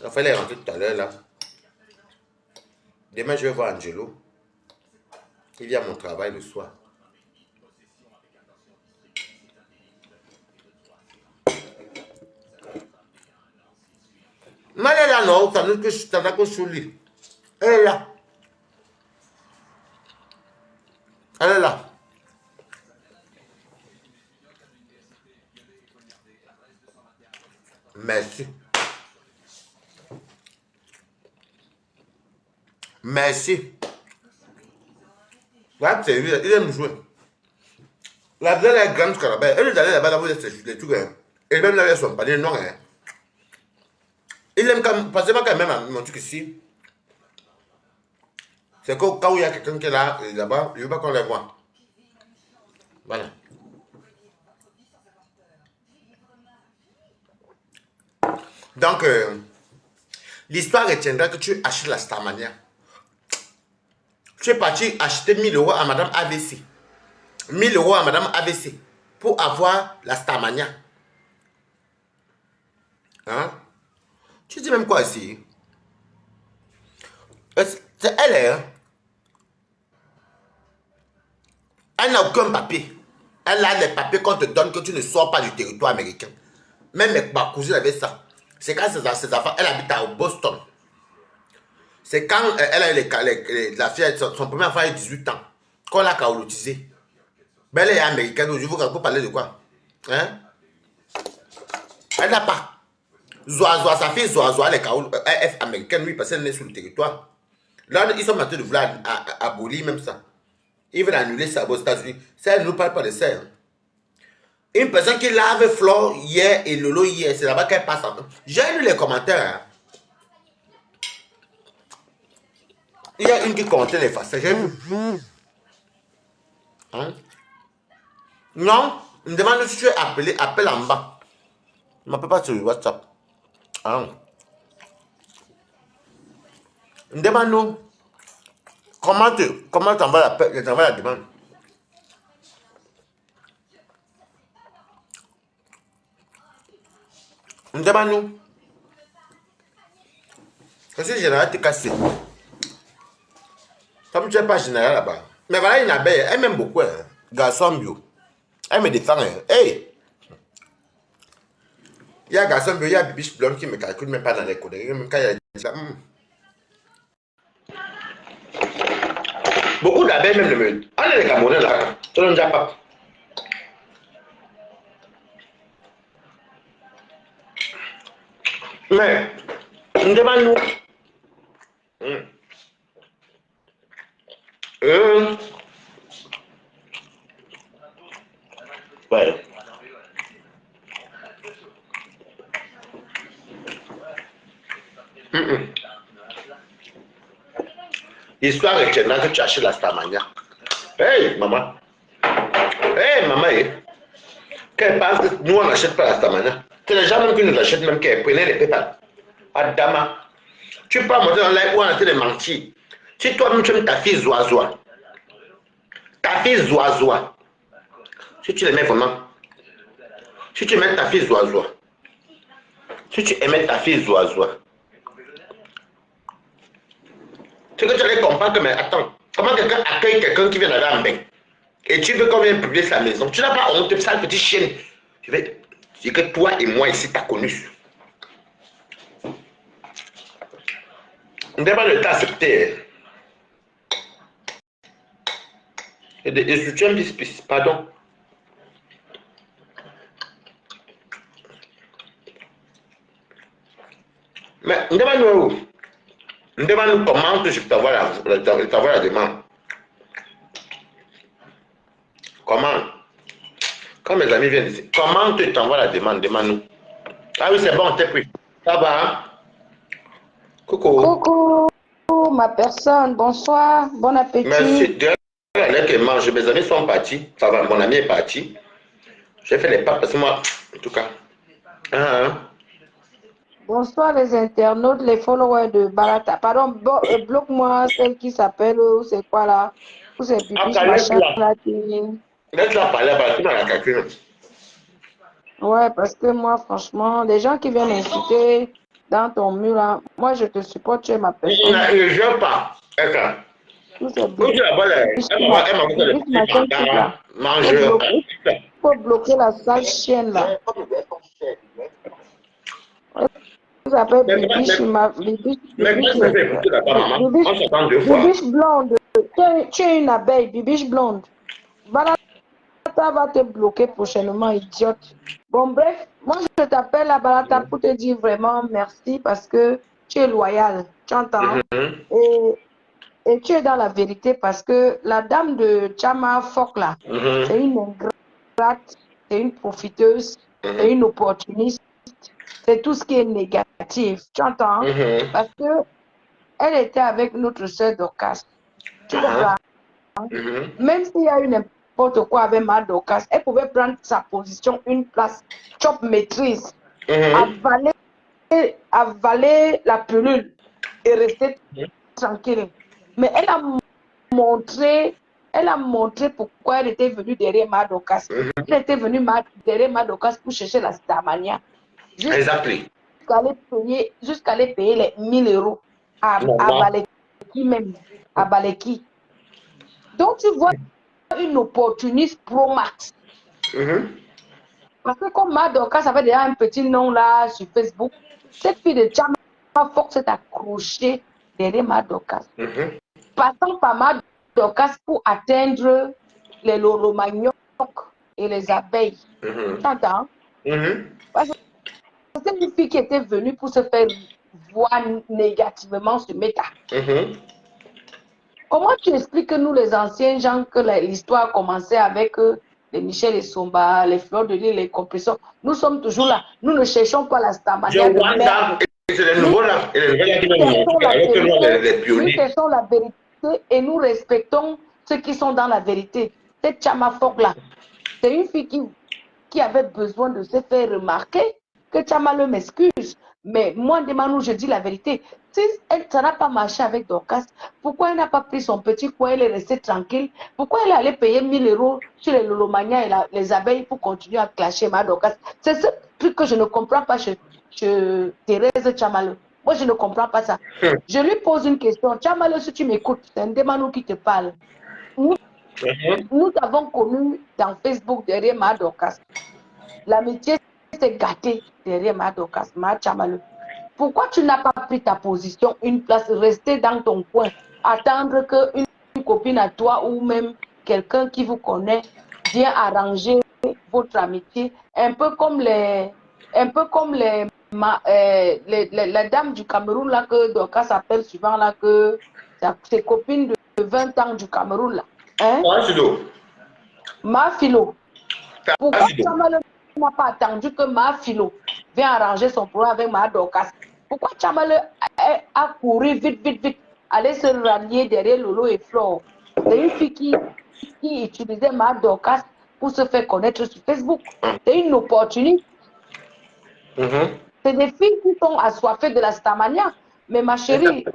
Il fallait rentrer tout à l'heure là. Demain, je vais voir Angelo. Il vient à mon travail le soir. Mais elle est là, non? T'as que je suis lit. Elle est là. Elle est là. Merci. Merci. Ouais, c'est lui, il aime jouer. La belle est grande là-bas. Elle est allée là-bas, là-bas, les trucs. Et même là, ils sont pas des noms. Il aime quand même, parce que moi, quand même, mon truc ici, c'est que quand il y a quelqu'un qui est là, là-bas, il ne veut pas qu'on les voit. Voilà. Donc, l'histoire retiendra que tu achètes la Starmania. Tu es parti acheter 1000 € à Madame AVC. 1000 € à Madame AVC pour avoir la Starmania. Hein? Tu dis même quoi ici? C'est elle, hein? Elle n'a aucun papier. Elle a les papiers qu'on te donne que tu ne sors pas du territoire américain. Même ma cousine avait ça. C'est quand ses enfants, elle habite à Boston. C'est quand elle a la fille, son premier enfant a 18 ans, qu'on l'a kaolotisé. Mais elle est américaine, aujourd'hui, vous parler de quoi? Hein? Elle n'a pas. Zoazoa, sa fille Zoazoa, les F américaine, lui, parce qu'elle est sur le territoire. Là, ils sont en train de vouloir abolir même ça. Ils veulent annuler ça aux États-Unis. Ça, elle ne nous parle pas de ça. Hein. Une personne qui lave Flore hier et Lolo hier, c'est là-bas qu'elle passe. J'ai lu les commentaires. Hein. Il y a une qui commentait les facettes. J'ai vu. Hein? Non, me demande si tu es appelé, appelle en bas. Ne m'appelle pas sur WhatsApp. Hein? Demande-nous comment tu envoies la demande. Demande-nous. Parce que le général t'est cassé. Comme tu n'es pas général là-bas. Mais voilà une abeille, elle m'aime beaucoup. Hein. Garçon bio. Elle me défend. Hein. Hey! Il y a garçon bio, il y a Bibiche Blonde qui me calcule même pas dans les conneries. Même quand il y a dit ça. Beaucoup d'abeilles même le me. On est les Camerounais là. Tu n'en as pas. Mais, demande-nous. Ouais. Histoire de Kenna que tu achètes la Starmania. Hey, maman. Hey, maman. Qu'elle pense que nous, on n'achète pas la Starmania. C'est les gens même qui nous achètent, même qu'elle prenait les pétales. Adama. Tu peux pas monter dans l'air où on a été de mentir. Si toi-même tu aimes ta fille Zoazoa, ta fille Zoazoa, si tu l'aimais vraiment, si tu aimais ta fille Zoazoa, si tu aimais ta fille Zoazoa, c'est que tu allais comprendre que, mais attends, comment quelqu'un accueille quelqu'un qui vient d'aller en bain et tu veux qu'on vienne publier sa maison, tu n'as pas honte, sale petite chienne. Je vais dire que toi et moi ici, t'as connu. On devrait le t'accepter. Et soutien, pardon. Mais on demande comment je t'envoie la demande. Comment? Quand mes amis viennent ici, comment tu t'envoies la demande? Demande-nous. Ah oui, c'est bon, t'es pris. Ça va? Hein? Coucou. Coucou, ma personne, bonsoir, bon appétit. Merci. Que mange. Mes amis sont partis. Ça va, mon ami est parti. J'ai fait les pas parce que moi, en tout cas. Bonsoir les internautes, les followers de Balata. Pardon, bloque-moi celle qui s'appelle, c'est quoi là? Ou c'est Bibiche machin là qui... Laisse-la parler, parce que tu m'as la calcule. Ouais, parce que moi, franchement, les gens qui viennent insulter dans ton mur là, moi je te supporte, tu es ma personne. Je ne veux pas. Ou c'est Bibiche machin truc là. Il faut bloquer la sale chienne là. Vous appelez Bibiche blonde. Tu es une abeille, Bibiche blonde. Balata va te bloquer prochainement, idiote. Bon, bref, moi je t'appelle à Balata pour te dire vraiment merci parce que tu es loyal. Tu entends? Et tu es dans la vérité parce que la dame de Chama Fok là, c'est une ingrate, c'est une profiteuse, c'est une opportuniste. C'est tout ce qui est négatif. Tu entends? Parce que elle était avec notre soeur Dorcas. Tu comprends? Même s'il y a eu n'importe quoi avec ma Dorcas, elle pouvait prendre sa position, une place, chop maîtrise, avaler la pilule et rester tranquille. Mais elle a montré pourquoi elle était venue derrière ma Dorcas. Elle était venue derrière ma Dorcas pour chercher la Starmania. Exactement. Jusqu'à aller payer les 1000 euros à Baleki même. À Baleki. Donc, tu vois une opportuniste pro max. Parce que comme Madoka, ça fait déjà un petit nom là sur Facebook, cette fille de Chama Fox s'est accrochée derrière Madoka. Passant par Madoka pour atteindre les loromagnocs et les abeilles. Tu entends? Parce que c'était une fille qui était venue pour se faire voir négativement sur Meta. Comment tu expliques que nous, les anciens gens, que l'histoire a commencé avec les Michel et Somba, les Fleurs de Lys, les Compressions, nous sommes toujours là. Nous ne cherchons pas la Starmania de merde. C'est les nouveaux là. Et les nouveaux là qui nous cherchons la vérité et nous respectons ceux qui sont dans la vérité. Cette Chama Fok là, c'est une fille qui avait besoin de se faire remarquer que Chama le m'excuse. Mais moi, Demanou, je dis la vérité. Si ça n'a pas marché avec Dorcas, pourquoi elle n'a pas pris son petit coin, elle est restée tranquille? Pourquoi elle allait payer 1000 € sur les Lolomania et les abeilles pour continuer à clasher ma Dorcas? C'est ce truc que je ne comprends pas chez Thérèse Chamale. Moi, je ne comprends pas ça. Je lui pose une question. Chamale, si tu m'écoutes, c'est un Demanou qui te parle. Nous t'avons connu dans Facebook derrière ma Dorcas. L'amitié s'est gâtée derrière ma Dorcas, ma Chamale. Pourquoi tu n'as pas pris ta position, une place, rester dans ton coin, attendre qu'une copine à toi ou même quelqu'un qui vous connaît vienne arranger votre amitié, un peu comme la dame du Cameroun là que Dorcas s'appelle souvent là, que ses copines de 20 ans du Cameroun là. Hein? Ma Philo. Pourquoi Chamale n'a pas attendu que ma Philo vienne arranger son problème avec ma Dorcas? Pourquoi Chamale a couru vite, aller se rallier derrière Lolo et Flore? C'est une fille qui utilisait ma Dorcas pour se faire connaître sur Facebook. C'est une opportunité. C'est des filles qui sont assoiffées de la Starmania. Mais ma chérie,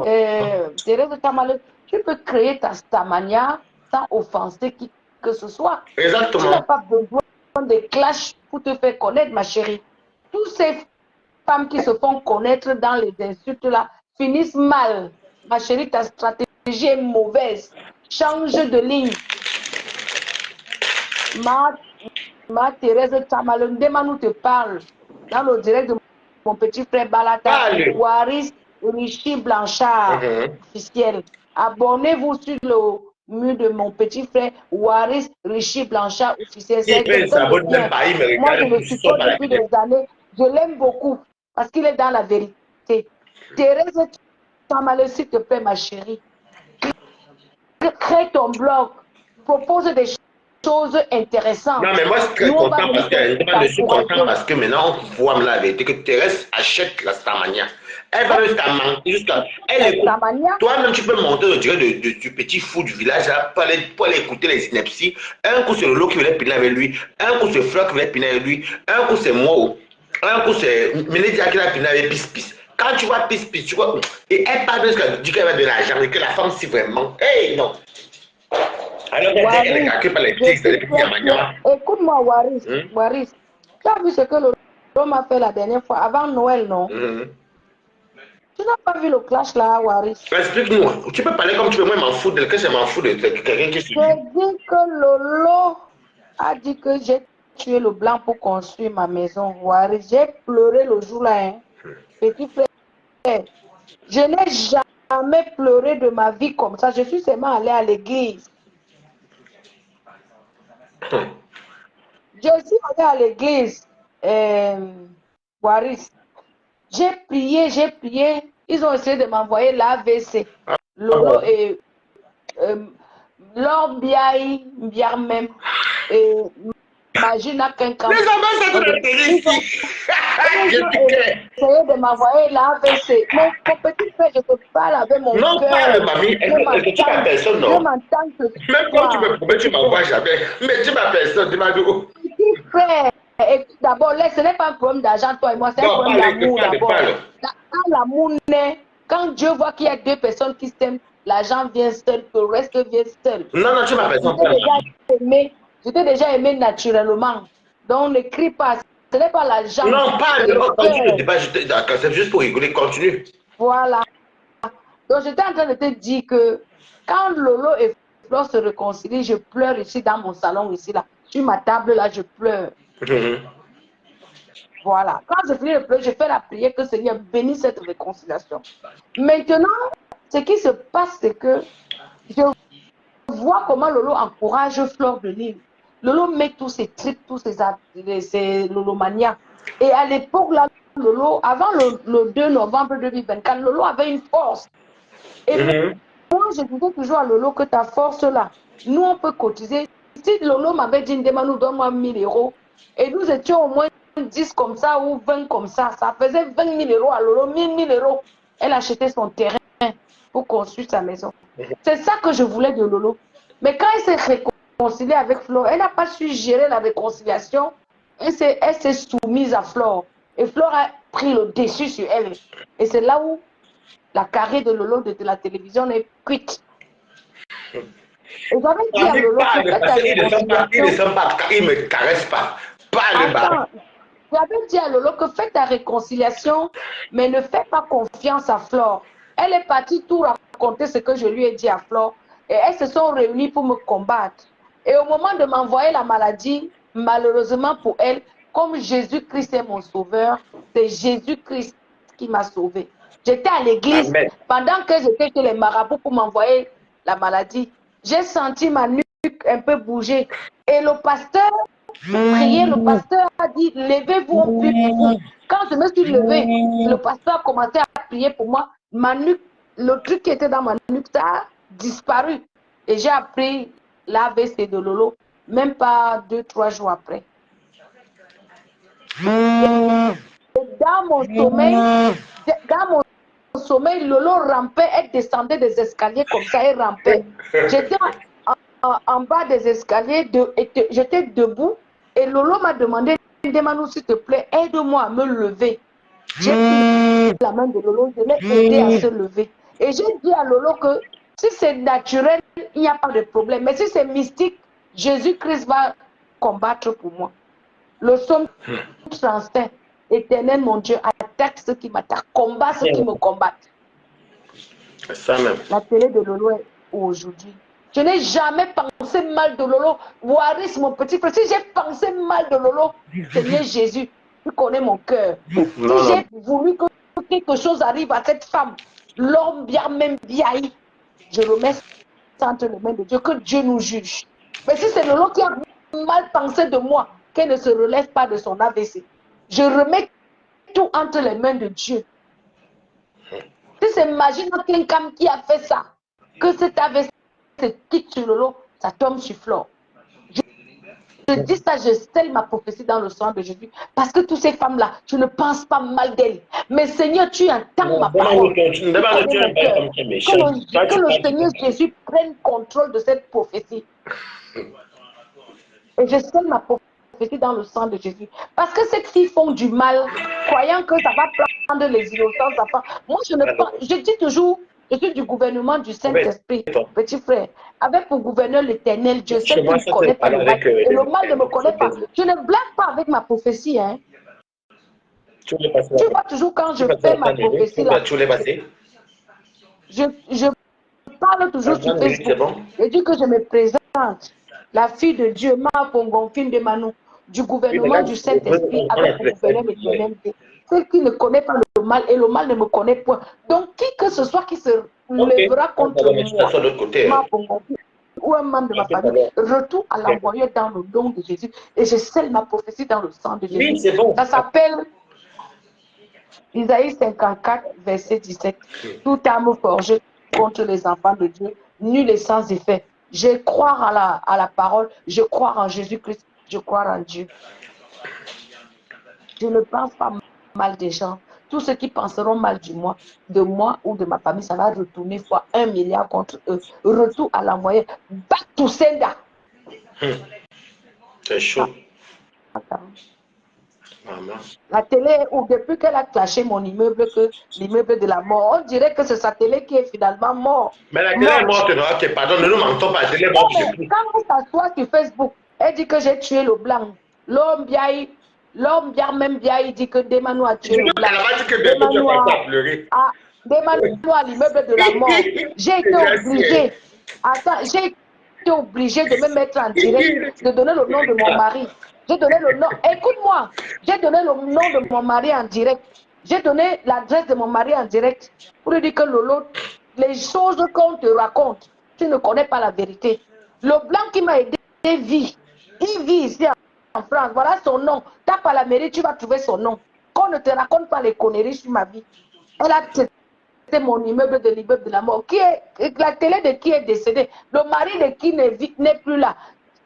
Thérèse Chamale, tu peux créer ta Starmania sans offenser qui que ce soit. Exactement. Tu n'as pas besoin de clash pour te faire connaître, ma chérie. Tous ces femmes qui se font connaître dans les insultes là finissent mal. Ma chérie, ta stratégie est mauvaise. Change de ligne. Ma Thérèse Chamale, Demanou te parle dans le direct de mon petit frère Balata, Waris Richi Blanchard officiel. Abonnez-vous sur le mur de mon petit frère Waris Richi Blanchard officiel. C'est quelqu'un de bien. Moi, je le supporte depuis des années. Je l'aime beaucoup parce qu'il est dans la vérité. Thérèse Chamale, s'il te plaît, ma chérie, crée ton blog, propose des choses intéressantes. Non, mais moi, je suis très content parce que maintenant, on voit la vérité que Thérèse achète la Starmania. Elle va juste mentir jusqu'à. Toi-même, tu peux monter le direct du petit fou du village là, pour aller écouter les inepties. Un coup, c'est Lolo qui venait piner avec lui. Un coup, c'est Fleur qui venait piner avec lui. Un coup, c'est moi. Un coup, c'est Ménédia qui l'a piner avec Pis. Quand tu vois Pis, tu vois. Et elle parle de ce qu'elle dit qu'elle va de l'argent et que la femme, si vraiment. Hey, non. Alors, elle est calculée par les petits, c'est les petits Amagnas. Écoute-moi, Waris. Tu as vu ce que l'homme a fait la dernière fois, avant Noël, non? Tu n'as pas vu le clash là, Waris? Explique-nous. Tu peux parler comme tu veux. Moi, je m'en fous de quelqu'un, je m'en fous de quelqu'un qui se dit. J'ai dit que Lolo a dit que j'ai tué le blanc pour construire ma maison, Waris. J'ai pleuré le jour là, hein. Petit frère. Je n'ai jamais pleuré de ma vie comme ça. Je suis seulement allée à l'église. Je suis allée à l'église, Waris. J'ai prié. Ils ont essayé de m'envoyer l'AVC. Lolo et l'Orbiaï, même. Et Imagine qu'un camp. Les enfants, c'est de télé ici. Ils ont essayé de m'envoyer l'AVC. Mais mon petit frère, je te parle avec mon cœur. Non, parle, mamie. Est-ce que tu m'as personne, non? Même quand tu me promets, tu m'envoies jamais. Mais tu m'as personne, tu m'as dit. Petit frère. D'abord, ce n'est pas un problème d'argent, toi et moi, c'est un problème d'amour d'abord. Quand l'amour naît, quand Dieu voit qu'il y a deux personnes qui s'aiment, l'argent vient seul, le reste vient seul. Non, tu m'as raison. Je t'ai déjà aimé naturellement. Donc ne crie pas, ce n'est pas l'argent. Non, continue le débat, c'est juste pour rigoler, continue. Voilà. Donc j'étais en train de te dire que quand Lolo et Flore se réconcilient, je pleure ici dans mon salon, ici là. Sur ma table là, je pleure. Voilà. Quand je finis de pleurer, je fais la prière que le Seigneur bénisse cette réconciliation. Maintenant, ce qui se passe, c'est que je vois comment Lolo encourage Fleur de Lys. Lolo met tous ses tricks, tous ses Lolomania. Et à l'époque, là, Lolo, avant le 2 novembre 2024, Lolo avait une force. Et moi, je disais toujours à Lolo que ta force là, nous on peut cotiser. Si Lolo m'avait dit, nous donne-moi 1000 euros, et nous étions au moins 10 comme ça ou 20 comme ça faisait 20 000 euros à Lolo, 1000 euros. Elle achetait son terrain pour construire sa maison. C'est ça que je voulais de Lolo. Mais quand elle s'est réconciliée avec Flore, elle n'a pas su gérer la réconciliation. Elle s'est soumise à Flore. Et Flore a pris le dessus sur elle. Et c'est là où la carrière de Lolo de la télévision est cuite. Et j'avais dit à Lolo que faites ta réconciliation. Il ne me caresse pas. Pas de barre. J'avais dit à Lolo que faites ta réconciliation, mais ne fais pas confiance à Flore. Elle est partie tout raconter ce que je lui ai dit à Flore. Et elles se sont réunies pour me combattre. Et au moment de m'envoyer la maladie, malheureusement pour elle, comme Jésus-Christ est mon sauveur, c'est Jésus-Christ qui m'a sauvé. J'étais à l'église pendant que j'étais chez les marabouts pour m'envoyer la maladie. J'ai senti ma nuque un peu bouger. Et le pasteur priait, le pasteur a dit, levez-vous, on prie pour vous. Quand je me suis levée, le pasteur a commencé à prier pour moi. Ma nuque, le truc qui était dans ma nuque, ça a disparu. Et j'ai appris l'AVC de Lolo, même pas 2-3 jours après. Dans mon sommeil, Lolo rampait, elle descendait des escaliers comme ça, elle rampait. J'étais en bas des escaliers, j'étais debout et Lolo m'a demandé, Ndemanou, s'il te plaît, aide-moi à me lever. J'ai pris la main de Lolo, je l'ai aidé à se lever. Et j'ai dit à Lolo que si c'est naturel, il n'y a pas de problème. Mais si c'est mystique, Jésus-Christ va combattre pour moi. Le somme 35, éternel mon Dieu, attaque ceux qui m'attaquent, combat ceux qui me combattent. Ça même. La télé de Lolo est aujourd'hui. Je n'ai jamais pensé mal de Lolo. Waris, mon petit frère, si j'ai pensé mal de Lolo, Seigneur Jésus, tu connais mon cœur. Si j'ai voulu que quelque chose arrive à cette femme, l'homme bien même vieilli, je remets ça entre les mains de Dieu, que Dieu nous juge. Mais si c'est Lolo qui a mal pensé de moi, qu'elle ne se relève pas de son AVC, je remets tout entre les mains de Dieu. Si c'est Magina Kenkam qui a fait ça, que cet AVC se quitte sur Lolo, ça tombe sur Flore. Je dis ça, je scelle ma prophétie dans le sang de Jésus. Parce que toutes ces femmes-là, je ne pense pas mal d'elles. Mais Seigneur, tu entends ma parole. Que le Seigneur Jésus prenne contrôle de cette prophétie. Et je scelle ma prophétie dans le sang de Jésus. Parce que ces filles font du mal, croyant que ça va prendre les innocents. Moi, je ne pense, je dis toujours, je suis du gouvernement du Saint-Esprit, petit frère. Avec pour gouverneur l'Éternel, Dieu sait qu'il ne connaît pas le mal. Et le mal ne me connaît pas. Je ne blague pas avec ma prophétie. Hein. Tu vois toujours quand je fais ma prophétie là. Je parle toujours sur Facebook. Je dis que je me présente, la fille de Dieu, Ma Pongonfine de Manou, du gouvernement du Saint-Esprit, avec le gouverneur l'Éternel. Celle qui ne connaît pas le mal et le mal ne me connaît point. Donc, qui que ce soit qui se lèvera contre moi, ou un membre de ma famille, retourne à l'envoyer dans le nom de Jésus. Et je scelle ma prophétie dans le sang de Jésus. Oui, c'est bon. Ça s'appelle Isaïe 54, verset 17. Toute arme forgée contre les enfants de Dieu, nul et sans effet. Je crois à la parole, je crois en Jésus-Christ, je crois en Dieu. Je ne pense pas mal des gens. Tous ceux qui penseront mal de moi ou de ma famille, ça va retourner fois 1 milliard contre eux. Retour à l'envoyer. Back to sender. C'est chaud. La télé, ou depuis qu'elle a clashé mon immeuble, l'immeuble de la mort, on dirait que c'est sa télé qui est finalement mort. Mais la télé est morte, non? Ok, pardon, ne nous mentons pas, la télé est morte. Quand on s'assoit sur Facebook, elle dit que j'ai tué le blanc. L'homme bien même bien, il dit que Ndemanou a tué le blanc. Elle a dit que Ndemanou a pleuré. Ndemanou à l'immeuble de la mort. J'ai été obligée. Attends, j'ai été obligée de me mettre en direct, de donner le nom de mon mari. J'ai donné le nom. Écoute-moi, j'ai donné le nom de mon mari en direct. J'ai donné l'adresse de mon mari en direct pour lui dire que Lolo, les choses qu'on te raconte, tu ne connais pas la vérité. Le blanc qui m'a aidé vit. Il vit ici en France. Voilà son nom. Tape à la mairie, tu vas trouver son nom. qu'on ne te raconte pas les conneries sur ma vie. Elle a c'était mon immeuble de l'immeuble de la mort. La télé de qui est décédée? Le mari de qui n'est plus là?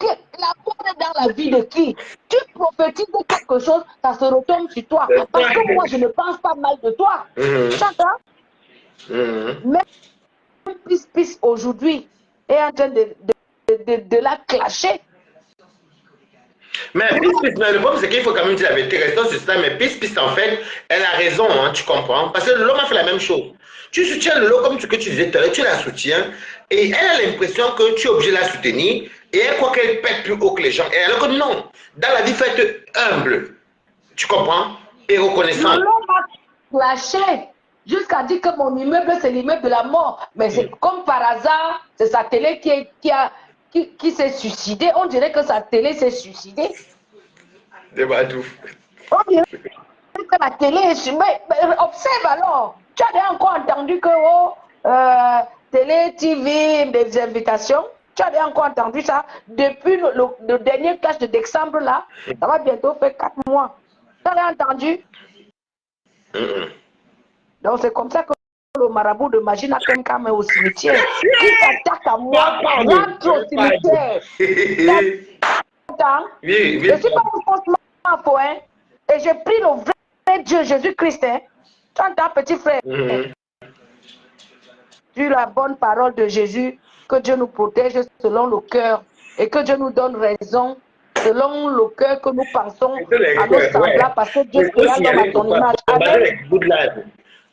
La mort est dans la vie de qui? Tu prophétises de quelque chose, ça se retombe sur toi. Parce que moi, je ne pense pas mal de toi. Chacun, même Pis aujourd'hui, est en train de la clasher. Mais le problème, c'est qu'il faut quand même dire la vérité. Restons sur ça. Mais Pis, en fait, elle a raison, hein, tu comprends. Parce que l'homme a fait la même chose. Tu soutiens Lolo comme ce que tu disais tout à l'heure, tu la soutiens. Et elle a l'impression que tu es obligé de la soutenir. Et elle croit qu'elle pète plus haut que les gens. Et alors que non. Dans la vie, il faut être humble. Tu comprends? Et reconnaissant. Lolo m'a clashé. Jusqu'à dire que mon immeuble, c'est l'immeuble de la mort. Mais c'est comme par hasard, c'est sa télé qui s'est suicidée. On dirait que sa télé s'est suicidée. On dirait que la télé est suicidée. Mais observe alors. Tu as encore entendu que télé, TV, des invitations. Tu as encore entendu ça. Depuis le dernier clash de décembre là, ça va bientôt faire 4 mois. Tu as entendu? Donc c'est comme ça que le marabout de magie n'a qu'un camé au cimetière. Il s'attaque à moi, rentre au cimetière. Oui. Je ne suis pas un faussement faux, hein? Et j'ai pris le vrai Dieu, Jésus-Christ. Hein? Tu entends, petit frère? Sur la bonne parole de Jésus, que Dieu nous protège selon le cœur et que Dieu nous donne raison selon le cœur que nous pensons à nos semblables, parce que Dieu créa l'homme à ton image. Amen.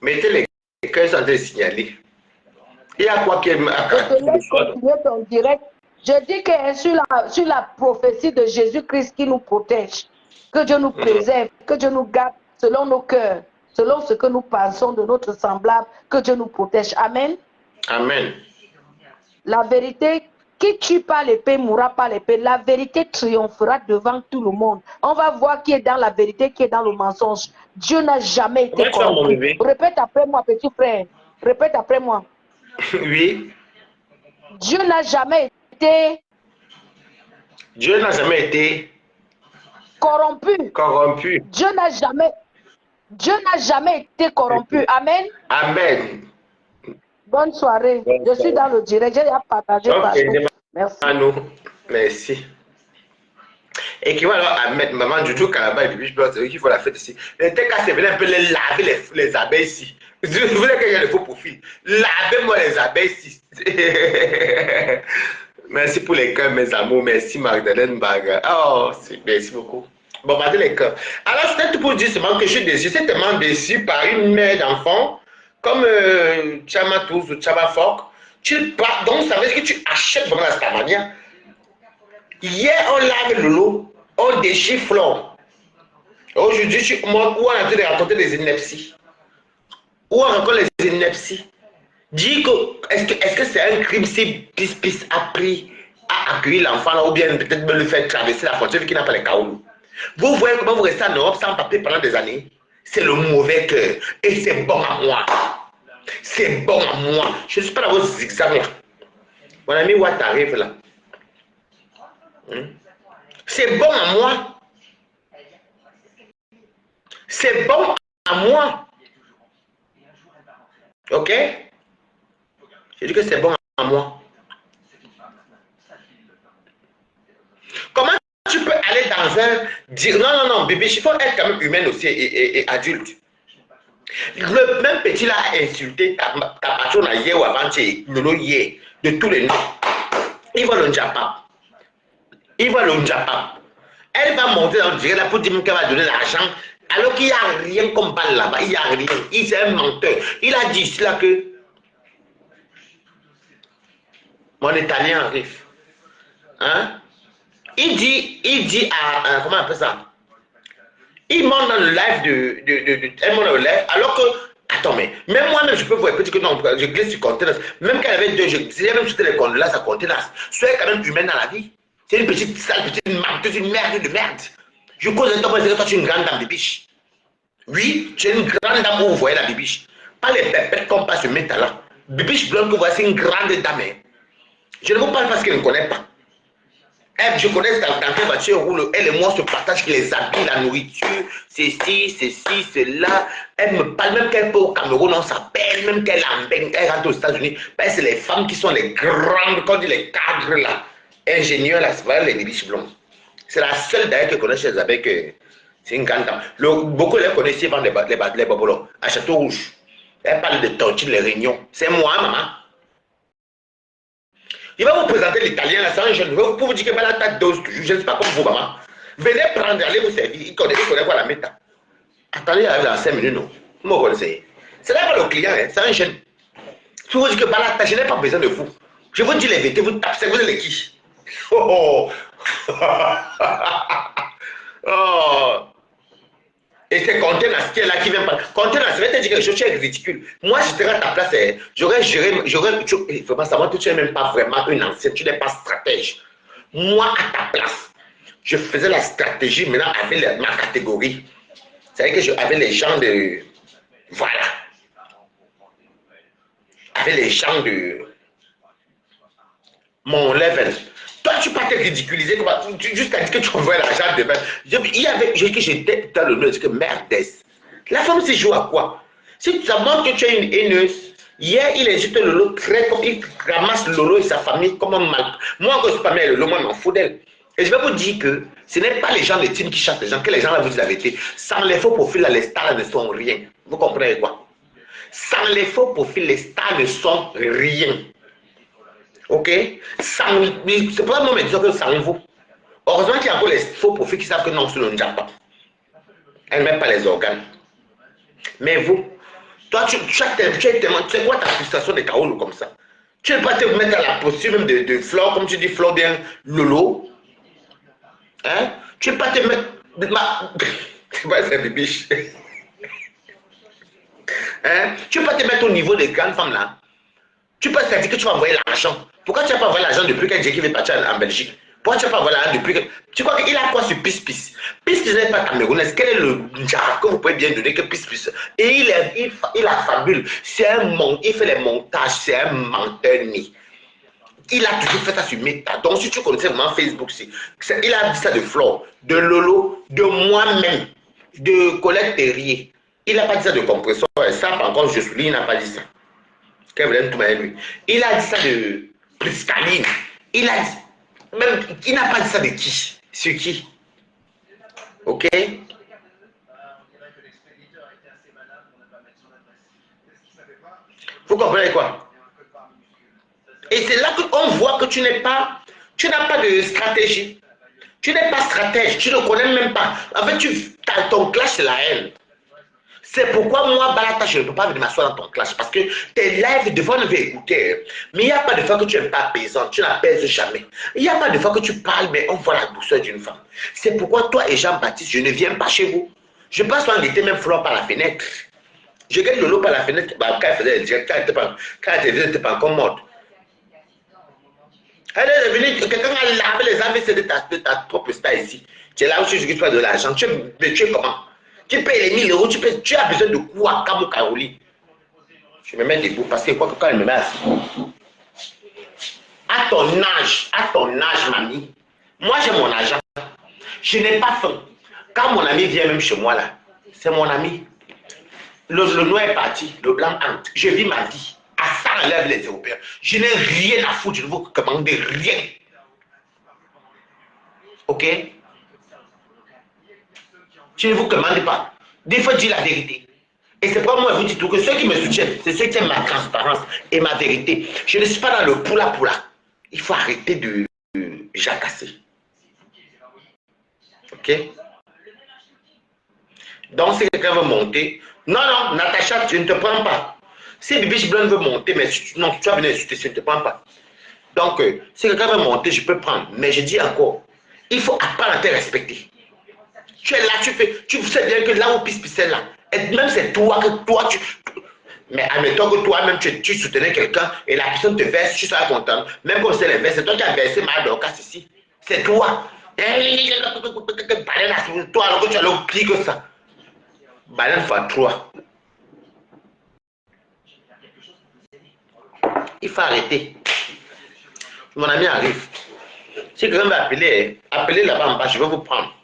Mettez les cœurs sont de signaler. Il y a quoi qui est... Je te laisse continuer ton direct. Je dis que sur la prophétie de Jésus-Christ qui nous protège, que Dieu nous préserve, que Dieu nous garde selon nos cœurs, selon ce que nous pensons de notre semblable, que Dieu nous protège. Amen. Amen. La vérité, qui tue pas l'épée mourra pas l'épée. La vérité triomphera devant tout le monde. On va voir qui est dans la vérité, qui est dans le mensonge. Dieu n'a jamais été corrompu. Répète après moi, petit frère. Répète après moi. Oui. Dieu n'a jamais été... Dieu n'a jamais été... corrompu. Corrompu. Dieu n'a jamais été corrompu. Amen. Amen. Bonne soirée. Je suis dans le direct. J'ai déjà partagé partout. Merci. À nous. Merci. Et qui va alors à mettre maman du tout Calaba et puis je pense qu'il faut la fête ici. Les TK, c'est venir un peu les laver les abeilles ici. Je voulais qu'il y ait le faux profil. Lavez-moi les abeilles ici. Merci pour les cœurs, mes amours. Merci Magdalene Baga. Oh, merci beaucoup. Bon, regardez les cœurs. Alors, c'est tout pour dire seulement que je suis déçu. Je suis tellement déçu par une mère d'enfant comme Chama Tous ou Chama Fok. Donc, ça veut dire que tu achètes vraiment la Stamania. Hier, on lave le lot, on déchire Flore. Aujourd'hui, où on a de raconter des inepties. Où on raconte les inepties. Dis que, est-ce que c'est un crime si Pis a pris à accueillir l'enfant ou bien peut-être me le faire traverser la frontière qui n'a pas les kaoulous. Vous voyez comment vous restez en Europe sans papier pendant des années. C'est le mauvais cœur. Et c'est bon à moi. C'est bon à moi. Je ne suis pas dans vos zigzags. Mon ami Watt arrive là. C'est bon à moi. C'est bon à moi. Ok? Je dis que c'est bon à moi. Comment tu peux aller dans un... Dire, non, bébé, il faut être quand même humaine aussi et adulte. Le même petit là a insulté ta patronne hier ou avant-hier, hier, de tous les noms. Il va le Japap. Il va le Japap. Elle va monter dans le direct là pour dire qu'elle va donner l'argent, alors qu'il n'y a rien comme balle là-bas. Il n'y a rien. Il est un menteur. Il a dit cela que mon Italien arrive. Hein? Il dit à comment on appelle ça? Il monte dans le live elle monte dans le live, alors que, attends, mais même moi-même, je peux vous répéter que non, je glisse sur contenance. Même quand elle avait deux, si j'ai même jeté les condoléances à contenance, soyez quand même humaine dans la vie. C'est une petite sale, une merde de merde. Je cause un temps parce que toi, tu es une grande dame de biche. Oui, tu es une grande dame où vous voyez la bibiche. Pas les pépettes qu'on passe ce métal-là. Bibiche blonde que vous voyez, c'est une grande dame. Je ne vous parle pas parce qu'elle ne connaît pas. Je connais dans quelle voiture roule. Elle et moi se partagent les habits, la nourriture, ceci, cela. Elle me parle même qu'elle peut au Cameroun, on s'appelle, même qu'elle rentre aux États-Unis. Ben, c'est les femmes qui sont les grandes, quand on dit les cadres là, ingénieurs là, c'est pas les biches blondes. C'est la seule d'ailleurs que je connais chez Isabelle que c'est une grande dame. Beaucoup les connaissent, ils vendent les bobolos à Château Rouge. Elle parle de tortue, les réunions. C'est moi, maman. Il va vous présenter l'italien, là, c'est un jeune. Pour vous dire que la tête dose toujours. Je ne sais pas comme vous, maman. Venez prendre, allez vous servir. Il connaît quoi la méta. Attendez, il arrive dans 5 minutes, non. Vous me connaissez. C'est là le client, hein, c'est un jeune. Je vous dis que Balata, je n'ai pas besoin de vous. Je vous dis les vérités, vous tapez, vous êtes les qui. Oh, oh. Oh. Et c'est Contenance qui est là, qui vient pas. Contenance, je vais te dire quelque chose, tu es ridicule. Moi, je serais à ta place, j'aurais géré, il faut pas savoir que tu n'es même pas vraiment une ancienne, tu n'es pas stratège. Moi, à ta place, je faisais la stratégie maintenant avec ma catégorie. C'est-à-dire que j'avais les gens de. Voilà. Avec les gens de. Mon level. Toi, tu peux te ridiculiser jusqu'à dire que tu envoies l'argent demain. J'étais dans le nœud, je dis que merde. La femme se joue à quoi? Si tu montres que tu es une haineuse, hier, il insulte Lolo, il ramasse Lolo et sa famille comme un mal. Moi, quand je suis pas mis Lolo, moi, je m'en fous d'elle. Et je vais vous dire que ce n'est pas les gens de Tine qui chassent les gens, que les gens là vous disent la vérité. Sans les faux profils, les stars ne sont rien. Vous comprenez quoi? Sans les faux profils, les stars ne sont rien. Ok? C'est pour ça que moi, je dis que sans vous. Heureusement qu'il y a encore les faux profils qui savent que non, c'est le Njapa. Elle ne met pas les organes. Mais vous, toi, tu sais quoi ta frustration de Kaoulou comme ça? Tu ne peux pas te mettre à la posture même de Flore, comme tu dis, Flore d'un Lolo. Hein? Tu ne peux pas te mettre. Tu vois, c'est des biches. Hein? Tu ne peux pas te mettre au niveau des grandes femmes là. Tu peux te dire que tu vas envoyer l'argent. Pourquoi tu n'as pas envoyé l'argent depuis qu'elle dit qu'il veut partir en Belgique? Pourquoi tu n'as pas envoyé l'argent depuis que. Tu crois qu'il a quoi sur Pis-Pis? Pis-Pis n'est pas camerounaise. Quel est le jargon que vous pouvez bien donner que Pis-Pis? Et il a fabule. C'est il fait les montages. C'est un menteur né. Il a toujours fait ça sur Meta. Donc, si tu connaissais vraiment Facebook, il a dit ça de Flore, de Lolo, de moi-même, de Colette Terrier. Il n'a pas dit ça de Compresseur. Ça, par contre, je souligne, il n'a pas dit ça. Lui. Il a dit ça de Priscaline. Il a dit, même, il n'a pas dit ça de qui? Sur qui? Ok? Vous comprenez quoi? Et c'est là qu'on voit que tu n'as pas de stratégie. Tu n'es pas stratège, tu ne connais même pas. En fait, ton clash, c'est la haine. C'est pourquoi moi, Balata, je ne peux pas venir m'asseoir dans ton clash. Parce que tes lives, des fois, on veut écouter. Mais il n'y a pas de fois que tu n'es pas paysan, tu n'apaises jamais. Il n'y a pas de fois que tu parles, mais on voit la douceur d'une femme. C'est pourquoi toi et Jean-Baptiste, je ne viens pas chez vous. Je passe en été même Flore par la fenêtre. Je gagne Lolo par la fenêtre quand elle faisait le direct, quand elle n'était pas encore morte. Elle est venue, quelqu'un a lavé les AVC de ta propre star ici. Tu es là où tu récupères de l'argent. Tu es comment? Tu payes les 1000 euros, tu as besoin de quoi, Kamou Karoli? Je me mets debout parce que quoi, quand elle me met assis. À ton âge, mamie, moi j'ai mon argent. Je n'ai pas faim. Quand mon ami vient même chez moi là, c'est mon ami. Le noir est parti, le blanc entre. Je vis ma vie. À ça enlève les Européens. Je n'ai rien à foutre, je ne vous commande rien. Ok? Je ne vous commande pas. Des fois, je dis la vérité. Et c'est pas moi, vous dites tout, que ceux qui me soutiennent, c'est ceux qui aiment ma transparence et ma vérité. Je ne suis pas dans le poula-poula. Il faut arrêter de jacasser. Ok? Donc, si quelqu'un veut monter, non, Natacha, tu ne te prends pas. Si Bibiche Blonde veut monter, mais non, tu vas venir insulter, je ne te prends pas. Donc, si quelqu'un veut monter, je peux prendre. Mais je dis encore, il faut apprendre à te respecter. Tu es là, tu sais bien que là où Pis-Pis est là, et même c'est toi que toi, mais admettons que toi-même, tu soutenais quelqu'un et la personne te verse, tu seras content. Même comme c'est l'inverse, c'est toi qui as versé ma Dorcas ici. C'est toi. Toi, alors que tu as le pire que ça. Baleine fois 3. Il faut arrêter. Mon ami arrive. Si quelqu'un veut appeler, appelez là-bas en bas, je vais vous prendre.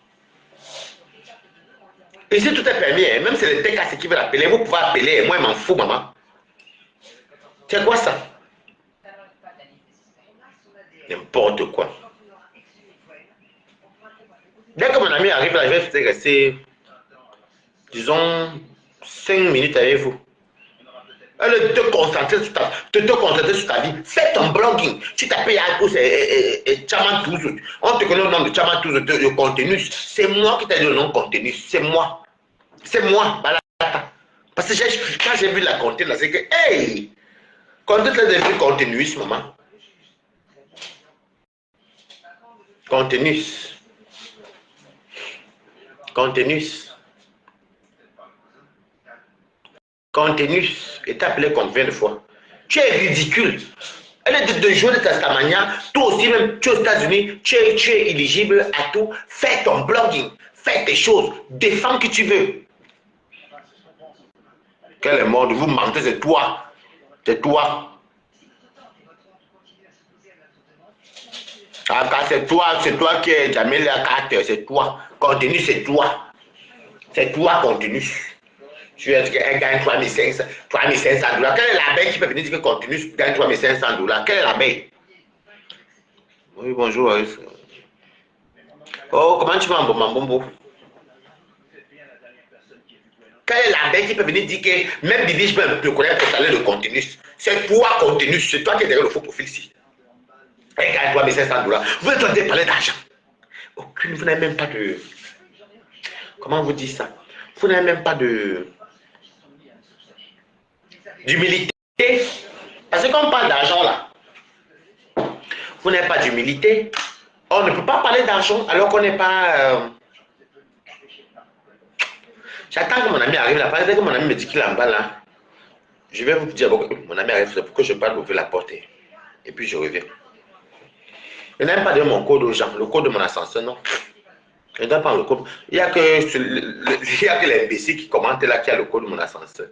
Ici, tout est permis, hein. Même si c'est le TKC qui veut l'appeler, vous pouvez appeler. Moi, je m'en fous, maman. C'est quoi ça? N'importe quoi. Dès que mon ami arrive là, je vais rester, disons, 5 minutes avec vous. Elle te concentrer sur ta vie. Fais ton blogging. Tu t'appelles à tous Chaman Touzout. On te connaît le nom de Chaman Touzout, de contenu. C'est moi qui t'ai dit le nom contenu. C'est moi. C'est moi, Balata. Parce que quand j'ai vu la contenu, c'est que, hey, contenu, c'est devenu continuiste, maman. Continuiste. Continuiste. Continuiste. Et t'as appelé combien de fois? Tu es ridicule. Elle est de jouer de Tastamania. Toi aussi, même, tu es aux États-Unis, tu es éligible à tout. Fais ton blogging. Fais tes choses. Défends qui tu veux. Quel est mort de vous mentez, c'est toi. C'est toi. Ah, c'est toi qui es jamais la carte, c'est toi. Continue, c'est toi. C'est toi, continue. Tu gagne 3500 $. Quelle est l'abeille qui peut venir dire que continue, gagne 3500 $? Quelle est l'abeille? Oui, bonjour. Oh, comment tu vas, Mbombo? Quelle est l'abeille qui peut venir dire que même Bibi, je peux te connaître pour parler de continu? C'est toi, continue. C'est toi qui es derrière le faux profil ici. Elle gagne 3500 $. Vous êtes en train de parler d'argent. Aucune, vous n'avez même pas de... Comment vous dites ça? Vous n'avez même pas de... d'humilité. Parce que quand on parle d'argent là, vous n'avez pas d'humilité. On ne peut pas parler d'argent alors qu'on n'est pas... J'attends que mon ami arrive là. Dès que mon ami me dit qu'il est en bas là, je vais vous dire, mon ami arrive, c'est pourquoi je parle ouvrir la porte. Et puis je reviens. Je n'aime pas donner mon code aux gens, le code de mon ascenseur, non. Je ne donne pas le code. Il n'y a que l'imbécile qui commente là qui a le code de mon ascenseur.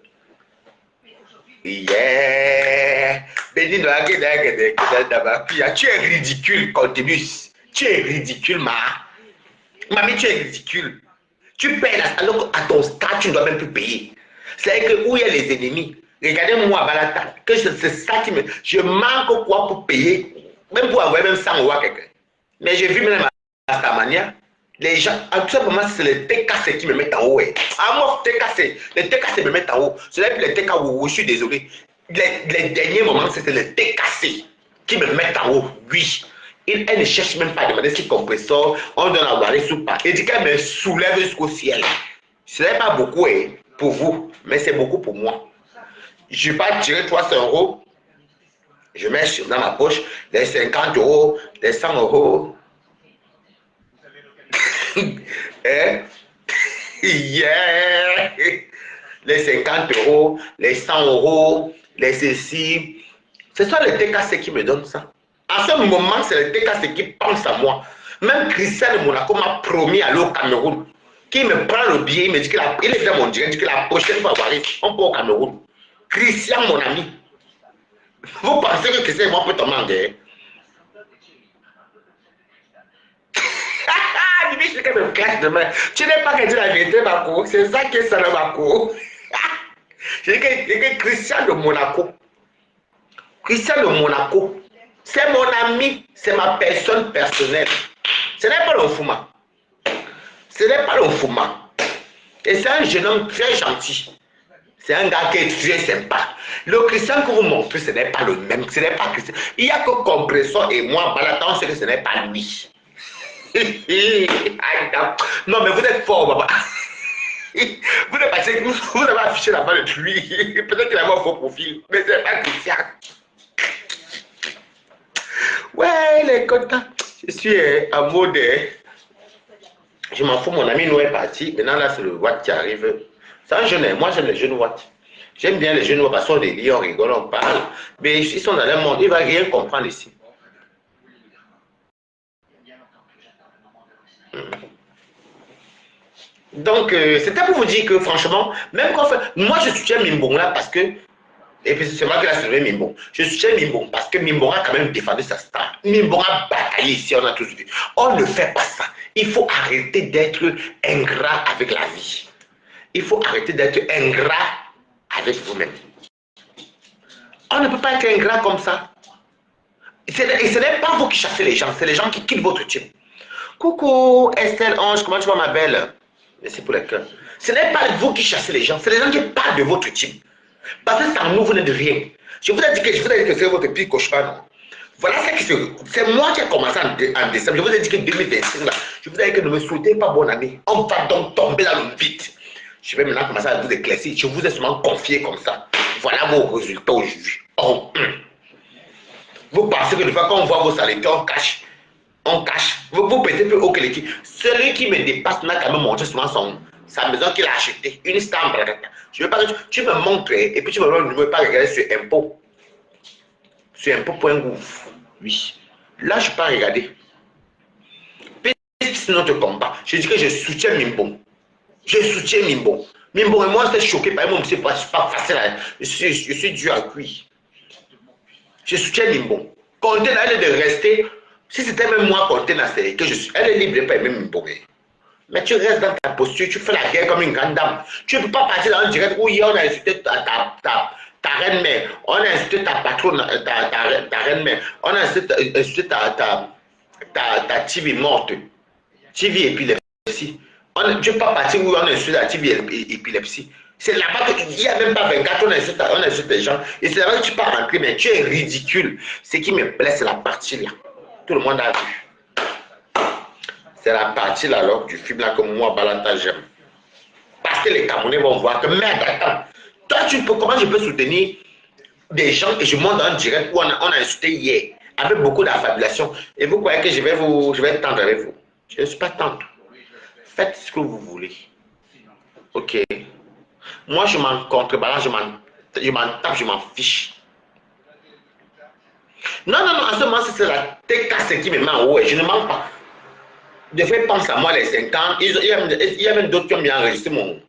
Yeah! Tu es ridicule, continue. Tu es ridicule, ma. Mamie, tu es ridicule. Tu payes alors à ton stade, tu ne dois même plus payer. C'est que où il y a les ennemis. Regardez-moi à Balata, que c'est ça qui me... Je manque quoi pour payer, même pour avoir même 100 € à quelqu'un. Mais j'ai vu même à Stamania, les gens, tout simplement, c'est les TKC qui me mettent en haut. Ah, moi, TKC, les TKC me mettent en haut. Ce n'est plus les TK où je suis désolé. Les derniers moments, c'était les TKC qui me mettent en haut. Oui. Elle ne cherche même pas à demander si compresseur, on donne à Waris ou pas. Elle dit qu'elle me soulève jusqu'au ciel. Ce n'est pas beaucoup pour vous, mais c'est beaucoup pour moi. Je ne vais pas tirer 300 €. Je mets dans ma poche les 50 €, les 100 €. Hein? Yeah! Les 50 €, les 100 €, les ceci. Ce sont les TKC qui me donnent ça. À ce moment, c'est les TKC qui pensent à moi. Même Christian de Monaco m'a promis à aller au Cameroun. Qui me prend le billet, il me dit qu'il est dans mon direct, il dit que la prochaine fois, on peut au Cameroun. Christian, mon ami. Vous pensez que Christian et moi peut tomber en guerre? Je dis que me clash demain. Tu n'es pas qu'à dire la vérité, Marco. C'est ça qui est ça, Marco. Je dis que Christian de Monaco. Christian de Monaco. C'est mon ami. C'est ma personne personnelle. Ce n'est pas le Fuma. Ce n'est pas le Fuma. Et c'est un jeune homme très gentil. C'est un gars qui est très sympa. Le Christian que vous montrez, ce n'est pas le même. Ce n'est pas Christian. Il n'y a que Compressor et moi. Balatan, c'est que ce n'est pas lui. Non, mais vous êtes fort, papa. Vous avez affiché là-bas de lui. Peut-être qu'il a un faux profil, mais c'est pas Christian. Ouais, les contents. Je suis en mode. Je m'en fous, mon ami nous est parti. Maintenant, là, c'est le Watt qui arrive. C'est un jeune. Moi, j'aime les jeunes Watt. J'aime bien les jeunes Watt parce qu'on les lit, on rigole, on parle. Mais ils sont dans le monde. Il ne va rien comprendre ici. Donc, c'était pour vous dire que franchement, même quand moi je soutiens Mimbonga parce que Et puis c'est moi qui l'a surnommé Mimbo. Je soutiens Mimbo parce que Mimbo a quand même défendu sa star. Mimbo a bataillé ici, on a tous vu. On ne fait pas ça. Il faut arrêter d'être ingrat avec la vie. Il faut arrêter d'être ingrat avec vous-même. On ne peut pas être ingrat comme ça. Et ce n'est pas vous qui chassez les gens, c'est les gens qui quittent votre team. Coucou Estelle Ange, comment tu vas ma belle? Merci pour le cœur. Ce n'est pas vous qui chassez les gens, c'est les gens qui partent de votre team. Parce que sans nous, vous n'êtes rien. Je vous ai dit que c'est votre pire cauchemar. Non? Voilà ce qui c'est moi qui ai commencé en décembre. Je vous ai dit que 2025, là, je vous ai dit que ne me souhaitez pas bonne année. On va donc tomber dans le vide. Je vais maintenant commencer à vous éclaircir. Je vous ai seulement confié comme ça. Voilà vos résultats aujourd'hui. Oh, vous pensez que de fois qu'on voit vos saletés, on cache. On cache. Vous pétez plus haut que l'équipe. Celui qui me dépasse n'a qu'à me montrer souvent sa maison qu'il a achetée. Une stamp. Je veux pas que tu me montres et puis tu me donnes le numéro, pas regarder sur impôt. Sur impôt.gouv. Oui. Là, je ne peux pas regarder. Puisque sinon, te combat. Je dis que je soutiens Mimbo. Je soutiens Mimbo. Mimbo et moi, c'est choqué par moi, c'est pas facile. Je suis dur à cuire. Je soutiens Mimbo. Conté elle est de rester. Si c'était même moi, Conté, que je suis. Elle est libre de ne pas aimer Mimbo. Mais tu restes dans ta posture, tu fais la guerre comme une grande dame. Tu ne peux pas partir dans un direct où hier on a insulté ta reine-mère, on a insulté ta patronne, ta reine-mère, on a insulté ta TV morte, TV épilepsie. Tu ne peux pas partir où on a insulté la TV épilepsie. C'est là-bas qu'il n'y a même pas 24, on insulte les gens. Et c'est là-bas que tu pars rentrer, mais tu es ridicule. Ce qui me plaît, c'est la partie là. Tout le monde a vu. C'est la partie là, alors, du film là que moi, Balanta, j'aime. Parce que les Camerounais vont voir que merde, attends. Toi, comment je peux soutenir des gens et je monte en direct où on a insulté hier, avec beaucoup d'affabulation. Et vous croyez que je vais tendre avec vous? Je ne suis pas tendre. Faites ce que vous voulez. Ok. Moi, je m'en contrebalance, je m'en tape, je m'en fiche. Non, en ce moment, c'est la TK qui me met en haut et je ne mens pas. Des fois, ils pensent à moi les 5 ans. Il y a même d'autres qui ont bien enregistré mon.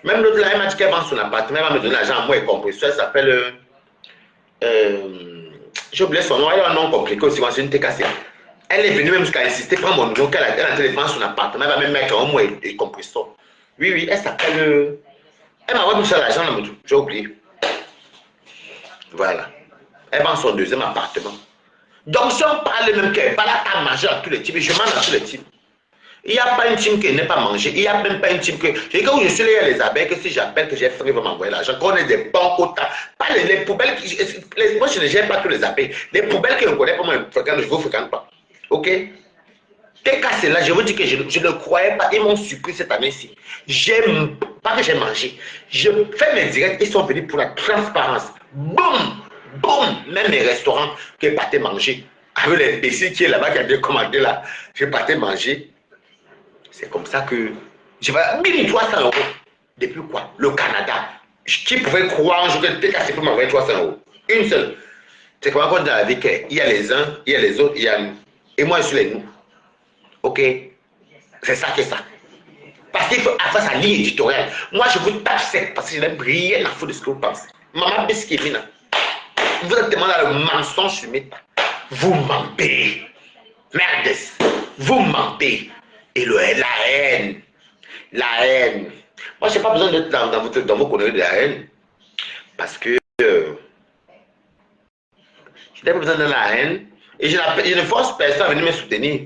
Même l'autre là, elle m'a dit qu'elle vend son appartement, elle va me donner l'argent à moi et compresseur. Elle s'appelle. J'ai oublié son nom, elle a un nom compliqué aussi, c'est une TKC. Elle est venue même jusqu'à insister, prendre mon numéro, qu'elle a téléphone son appartement, elle va même mettre un mot et compresseur. Oui, elle s'appelle. Elle m'a envoyé tout ça l'argent, j'ai oublié. Voilà. Elle vend son deuxième appartement. Donc, si on parle même qu'elle parle à manger à tous les types, je mange à tous les types. Il n'y a pas une team qui n'est pas mangée. Il n'y a même pas une team que. Je dis que où je suis là, il y a les abeilles, que si j'appelle que j'ai faim, ils vont m'envoyer l'argent. Qu'on ait des bons quotas. Pas les poubelles. Moi, je ne gère pas tous les abeilles. Les poubelles que je ne connais pas, moi, je ne vous fréquente pas. Ok? T'es cassé là, je vous dis que je ne croyais pas. Ils m'ont surpris cette année-ci. J'aime pas que j'ai mangé. Je fais mes directs, ils sont venus pour la transparence. Boum! Boum! Même mes restaurants que je partais manger. Avec l'imbécile qui est là-bas, qui a bien commandé là, je partais manger. C'est comme ça que je vais 1300 €. Depuis quoi? Le Canada. Qui pouvait croire un jour que TKC peut m'envoyer 300 €? Une seule. C'est comment on dit dans la vie qu'il y a les uns, il y a les autres, il y a nous. Et moi, je suis les nous. Ok? C'est ça que ça. Parce qu'il faut avoir sa ligne éditoriale. Moi, je vous tape sec parce que je n'ai rien à foutre de ce que vous pensez. Maman Bisquimina. Vous êtes tellement dans le mensonge sur mes tas. Vous mentez. Merdes. Vous mentez. Et la haine. La haine. Moi, je n'ai pas besoin d'être dans vos conneries de la haine. Parce que je n'ai pas besoin de la haine. Et je ne force personne à venir me soutenir.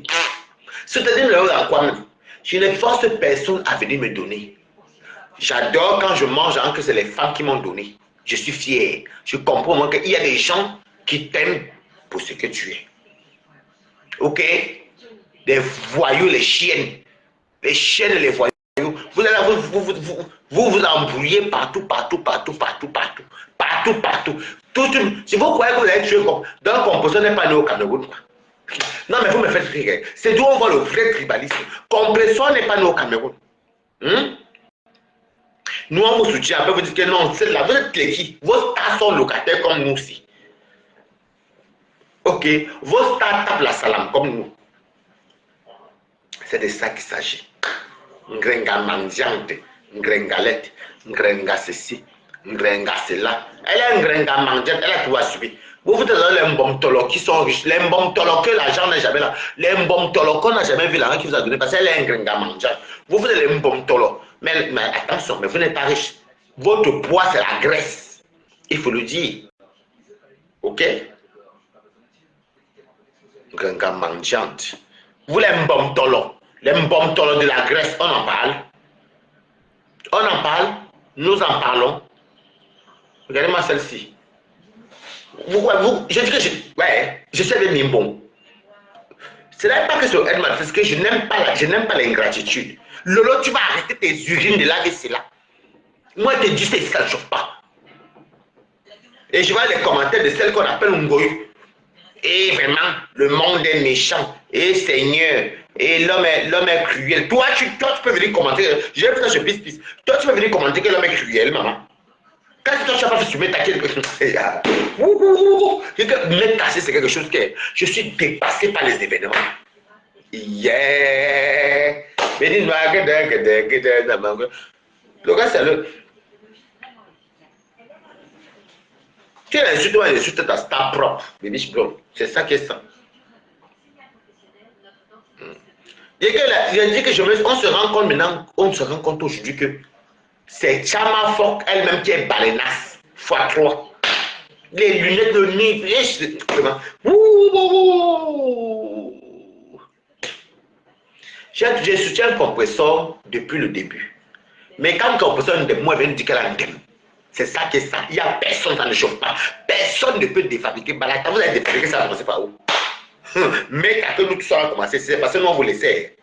Soutenir le dans quoi même? Je ne force personne à venir me donner. J'adore quand je mange, que c'est les femmes qui m'ont donné. Je suis fier. Je comprends qu'il y a des gens qui t'aiment pour ce que tu es. Ok? Des voyous, les chiennes. Les chiennes et les voyous. Vous allez vous embrouillez partout. Si vous croyez que vous allez tuer comme. Donc, Compression n'est pas né au Cameroun. Non, mais vous me faites rire. C'est d'où on voit le vrai tribalisme. Compression n'est pas né au Cameroun. Nous, on vous soutient. Après, vous dites que non, c'est là. Vous êtes qui? Vos stars sont locataires comme nous aussi. Ok? Vos stars tapent la salam comme nous. C'est de ça qu'il s'agit. Ngrenga mandiante, ngrengalette, ngrenga ceci, Ngrenga, c'est là. Elle est Ngrenga mandiante, elle a tout assumé. Vous avez les mbomtolo qui sont riches, les mbomtolo que l'argent n'est jamais là, les mbomtolo qu'on n'a jamais vu l'argent qui vous a donné parce qu'elle est Ngrenga mandiante. Vous avez les mbomtolo, mais attention, mais vous n'êtes pas riche. Votre poids, c'est la graisse. Il faut le dire. Ok? Ngrenga mandiante. Vous les mbomtolo de la Grèce, on en parle. On en parle, nous en parlons. Regardez-moi celle-ci. Je dis que je sais des mimbons. Ce n'est pas que sur elle, parce que je n'aime pas l'ingratitude. Lolo, tu vas arrêter tes urines de laver cela. Moi, je te dis, ça ne chauffe pas. Et je vois les commentaires de celles qu'on appelle Ngoyu. Et vraiment, le monde est méchant. Et Seigneur, et l'homme est cruel. Toi, tu peux venir commenter. J'ai vu que je pisse. Toi, tu peux venir commenter que l'homme est cruel, maman. Quand toi, tu n'as pas fait subir ta quête. Me casser, c'est quelque chose que je suis dépassé par les événements. Yeah. Le gars, c'est le. Tu insultes ta star propre, baby bro. C'est ça qui est ça. Je dis que on se rend compte maintenant, on se rend compte aujourd'hui que c'est Chama Fok elle-même qui est balenasse, x3. Les lunettes de nez, j'ai soutenu un compresseur depuis le début. Mais quand le compresseur de moi vient dire qu'elle a un thème, c'est ça qui est ça. Il n'y a personne, ça ne chauffe pas. Personne ne peut défabriquer Balata. Vous avez défabriqué ça, commencer par où? Mais quand nous tous allons commencer, c'est parce que nous on vous laissait.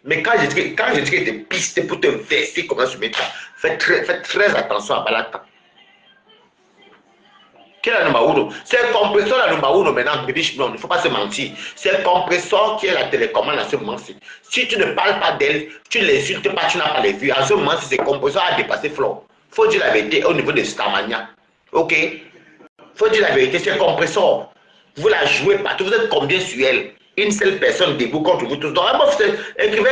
Mais quand je dis que tu pistes pour te verser comment se mettre, faites très attention à Balata. Quel est le numéro 1? C'est le compresseur la numéro 1 maintenant, il ne faut pas se mentir. C'est le compresseur qui est la télécommande à ce moment-ci. Si tu ne parles pas d'elle, tu ne l'insultes pas, tu n'as pas les vues. À ce moment-ci, ce compresseur a dépassé Flore. Il faut dire la vérité au niveau de Starmania. Ok? Il faut dire la vérité, c'est le compresseur. Vous la jouez partout, vous êtes combien sur elle? Une seule personne debout contre vous tous. Donc, écrivez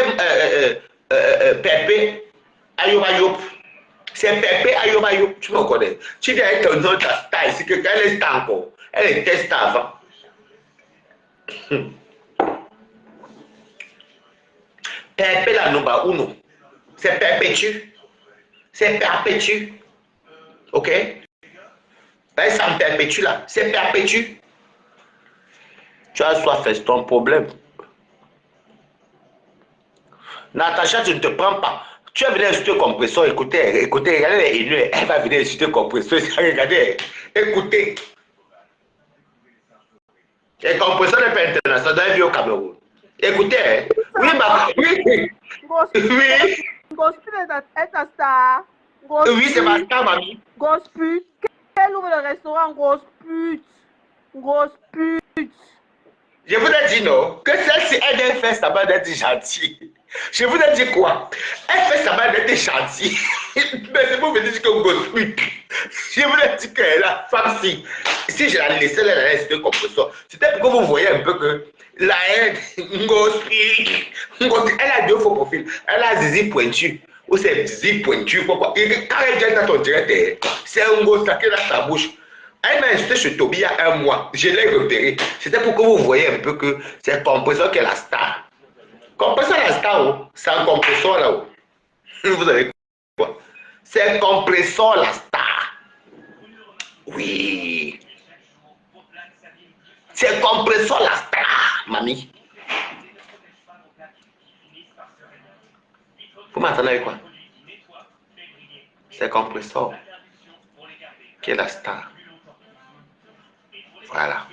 Pepe Ayobayop. C'est Pepe Ayobayop. Tu me connais. Tu viens avec un autre star ici, que quand elle est star encore. Elle était star avant. Pepe la number uno. C'est perpétue. C'est perpétue. Ok? Ben, ça me perpétue là. C'est perpétue. Tu as soif, c'est ton problème. Natacha, tu ne te prends pas. Tu vas venir insulter le compresseur, écoutez, regardez les élus, elle va venir insulter le compresseur, regardez, écoutez. Le compresseur n'est pas international, il vit au Cameroun. Écoutez, oui, oui. Oui. Oui, c'est ma star, mamie. Grosse pute. Quel ouvre le restaurant, grosse pute. Grosse pute. Je vous ai dit non, que celle-ci, elle vient faire sa main d'être gentille. Je vous ai dit quoi? Elle fait sa main d'être gentille. Mais c'est pour me dire que grosse pute. Je vous ai dit qu'elle a femme si je la laissais, elle allait rester comme ça. C'était pour que vous voyez un peu que la haine, grosse pute. Elle a deux faux profils. Elle a zizi pointu. Ou c'est zizi pointu. Pourquoi? Quand elle vient dans ton direct, c'est un gros saké dans sa bouche. Elle m'a insulté chez Toby il y a un mois. Je l'ai repéré. C'était pour que vous voyez un peu que c'est compresseur qui est la star. Compresseur la star, c'est un compresseur là-haut. Vous avez quoi? C'est compresseur la star. Oui. C'est compresseur la star, mamie. Vous m'entendez avec quoi? C'est compresseur qui est la star. Voilà.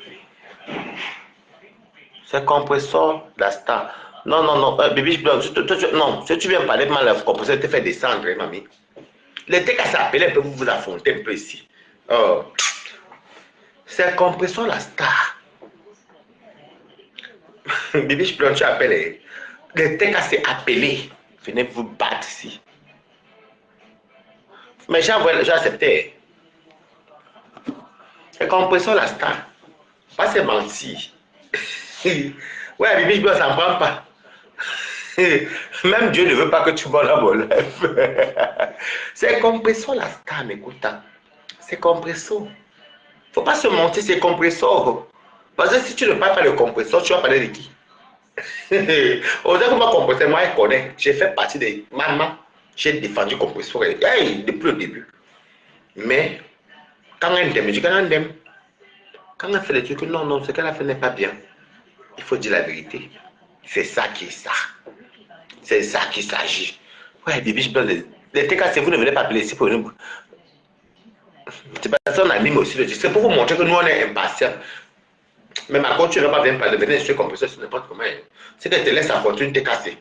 C'est compresseur la star. Non, baby, non, si tu viens parler de mal, le compresseur te fait descendre, mamie. Les trucs à s'appeler, peut vous affronter un peu ici. Oh. C'est compresseur la star. Baby, tu appelles. Les trucs à s'appeler. Venez vous battre ici. Mais j'ai accepté. C'est compresseur la star. Pas c'est menti. Ouais, Bibi, ça ne prend pas. Même Dieu ne veut pas que tu bois la live. C'est Compresso la star, écoute. C'est Compresso. Faut pas se mentir, c'est Compresso. Parce que si tu ne parles pas de Compresso, tu vas parler de qui? Comment Compresso, moi je connais. J'ai fait partie des mamans. J'ai défendu Compresso depuis le début. Mais quand elle me dit qu'elle aime, quand elle fait des trucs, non, non, ce qu'elle a fait n'est pas bien. Il faut dire la vérité. C'est ça qui est ça. C'est ça qu'il s'agit. Ouais, Bibiche Blanc, les TKC, vous ne venez pas blesser pour nous. C'est parce qu'on anime aussi le disque. C'est pour vous montrer que nous, on est impatients. Mais ma contre, tu ne vas pas venir parler, venir sur comme ça, c'est n'importe comment. Si tu te laisses affronter une TKC.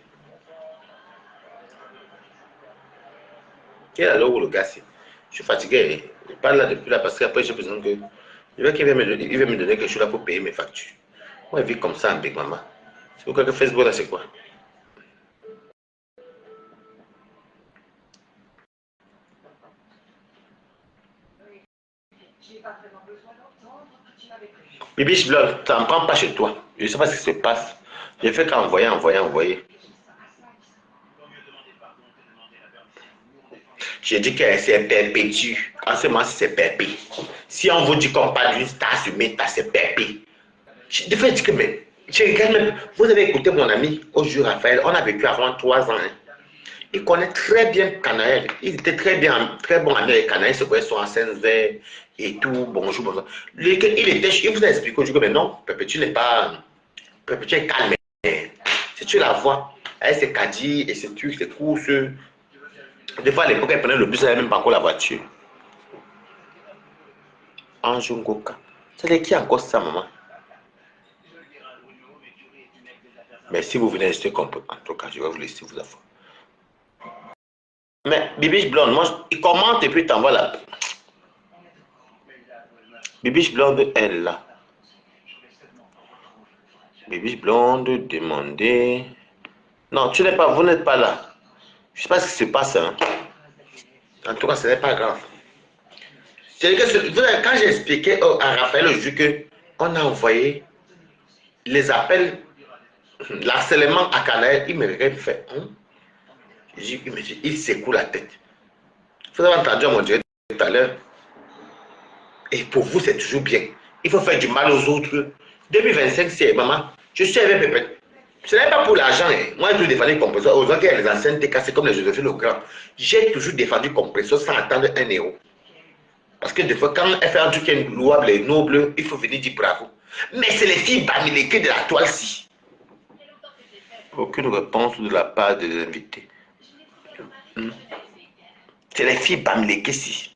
Quel est alors où le gars, c'est? Je suis fatigué. Je parle là depuis là parce qu'après, j'ai besoin que. Je veux qu'il va me donner quelque chose là pour payer mes factures. Moi, je vis comme ça en Big Mama. C'est pourquoi que Facebook là, c'est quoi? Bibiche Blanc, tu n'en prends pas chez toi. Je ne sais pas ce qui se passe. J'ai fait qu'envoyer. J'ai dit que c'est perpétue. En ce moment, c'est perpé. Si on vous dit qu'on parle d'une star sur Meta, c'est perpé. Je vais dire que, mais, je regarde même. Vous avez écouté mon ami, aujourd'hui Raphaël, on a vécu avant 3 ans. Hein. Il connaît très bien Canaël. Il était très bon ami avec Canaël. Il se connaît sur la scène vert et tout. Bonjour, bonjour. Il vous a expliqué aujourd'hui que, mais non, Perpétue n'est pas. Perpétue est calme. Si tu la vois, elle s'est caddie et ses trucs, ses courses. Des fois, à l'époque, elle prenait le bus, elle n'avait même pas encore la voiture. Ange Ngoka. C'est qui encore ça, maman? Mais si vous venez rester comme en tout cas, je vais vous laisser vous affronter. Mais Bibiche Blonde, moi, il commente et puis t'envoie la. Bibiche Blonde, elle là. Bibiche Blonde, demandez. Non, tu n'es pas, vous n'êtes pas là. Je ne sais pas ce qui se passe. Hein. En tout cas, ce n'est pas grave. C'est que quand j'ai expliqué à Raphaël le jour qu'on a envoyé les appels, l'harcèlement à Canaël, il me regarde, il fait. Hein? Il secoue la tête. Vous avez entendu mon direct tout à l'heure. Et pour vous, c'est toujours bien. Il faut faire du mal aux autres. 2025, c'est maman. Je suis avec Pépé. Ce n'est pas pour l'argent. Hein. Moi, j'ai toujours défendu Compressor. Aux gens qui ont les anciennes TKC comme les Joséphine le Grand. J'ai toujours défendu Compressor sans attendre 1 euro. Parce que des fois, quand elle fait un truc qui est louable et noble, il faut venir dire bravo. Mais c'est les filles bamilekées de la toile-ci. Aucune réponse de la part des invités. C'est les filles bamilekées-ci.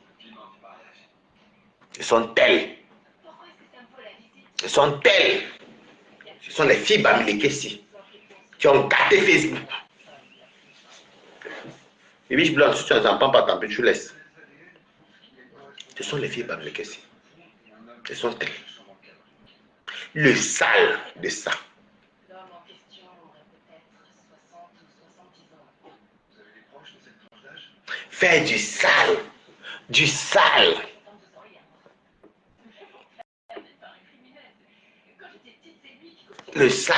Ce sont telles. Ce sont telles. Ce sont les filles bamilekées-ci. Qui ont gâté Facebook. Les biches blanches, si tu n'en entends pas, tant pis, tu laisses. Ce sont les filles bamilekées-ci. Ce sont telles. Le sale de ça. Faire du sale. Du sale. Le sale.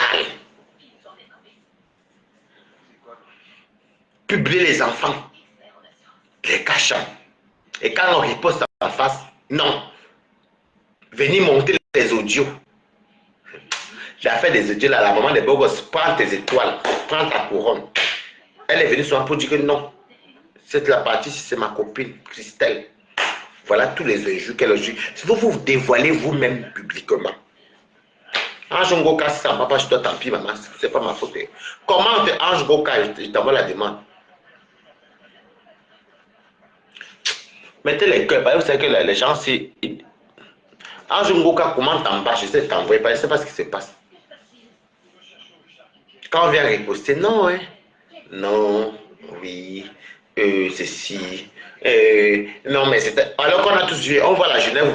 Publier les enfants. Les cachant. Et quand on riposte en face, non. Venir monter les audios. J'ai fait des audios là, la maman des beaux gosses, prends tes étoiles, prends ta couronne. Elle est venue souvent pour dire que non. C'est la partie, c'est ma copine, Christelle. Voilà tous les injures qu'elle a joué. Si vous vous dévoilez vous-même publiquement. Ange Ngoka, si ça ne va pas chez toi, tant pis, maman, c'est pas ma faute. Comment Ange Ngoka, je t'envoie la demande. Mettez les cœurs, parce que vous savez que les gens, c'est. Ange Ngoka commente en bas, je sais t'envoyer, je ne sais pas ce qui se passe. Quand on vient riposter, non, hein. Non, oui, ceci. Non, mais c'était. Alors qu'on a tous vu, on voit la Genève.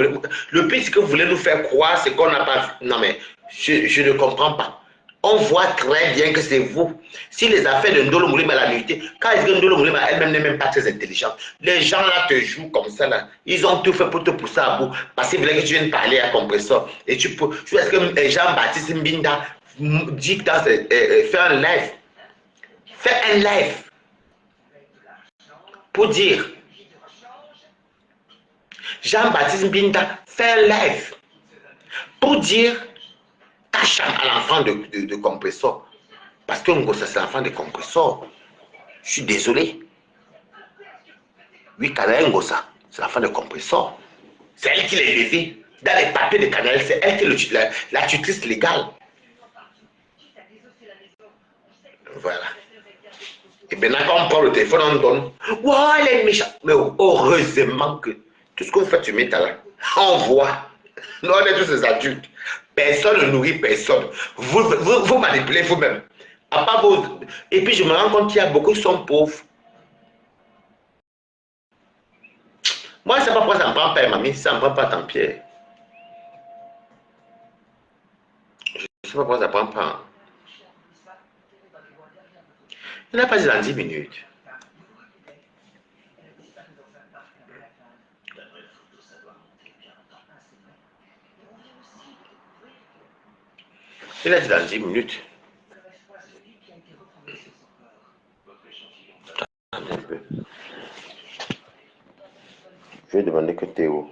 Le pire, c'est que vous voulez nous faire croire, c'est qu'on n'a pas vu. Non, mais je ne comprends pas. On voit très bien que c'est vous. Si les affaires de Ndolo Moulima la nuitée, quand est-ce que Ndolo Moulima elle-même n'est même pas très intelligente, les gens là te jouent comme ça là. Ils ont tout fait pour te pousser à bout. Parce qu'ils voulaient que tu viennes parler à Compressor. Et tu peux. Est-ce que Jean-Baptiste Mbinda dit dans fait un live. Fais un live pour dire Jean-Baptiste Mbinda, fais un live pour dire Kacham à l'enfant de compresseur. Parce que Ngosa, c'est l'enfant de compresseur. Je suis désolé. Oui, Canal Ngosa, c'est l'enfant de compresseur. C'est elle qui l'a élevé. Dans les papiers de Canal, c'est elle qui est la tutrice légale. Voilà. Et maintenant, quand on prend le téléphone, on donne. Wow, elle est méchante. Mais heureusement que tout ce qu'on fait, tu mets là. On voit. Nous, on est tous des adultes. Personne ne nourrit personne. Vous manipulez vous-même. Et puis, je me rends compte qu'il y a beaucoup qui sont pauvres. Moi, je ne sais pas pourquoi ça ne me prend pas, mamie. Ça ne me prend pas, tant pis. Je ne sais pas pourquoi ça ne prend pas. Il n'a pas dit dans 10 minutes. Il a dit dans 10 minutes. Attendez un peu. Je vais demander que Théo.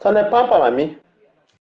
Ça ne prend pas, mamie.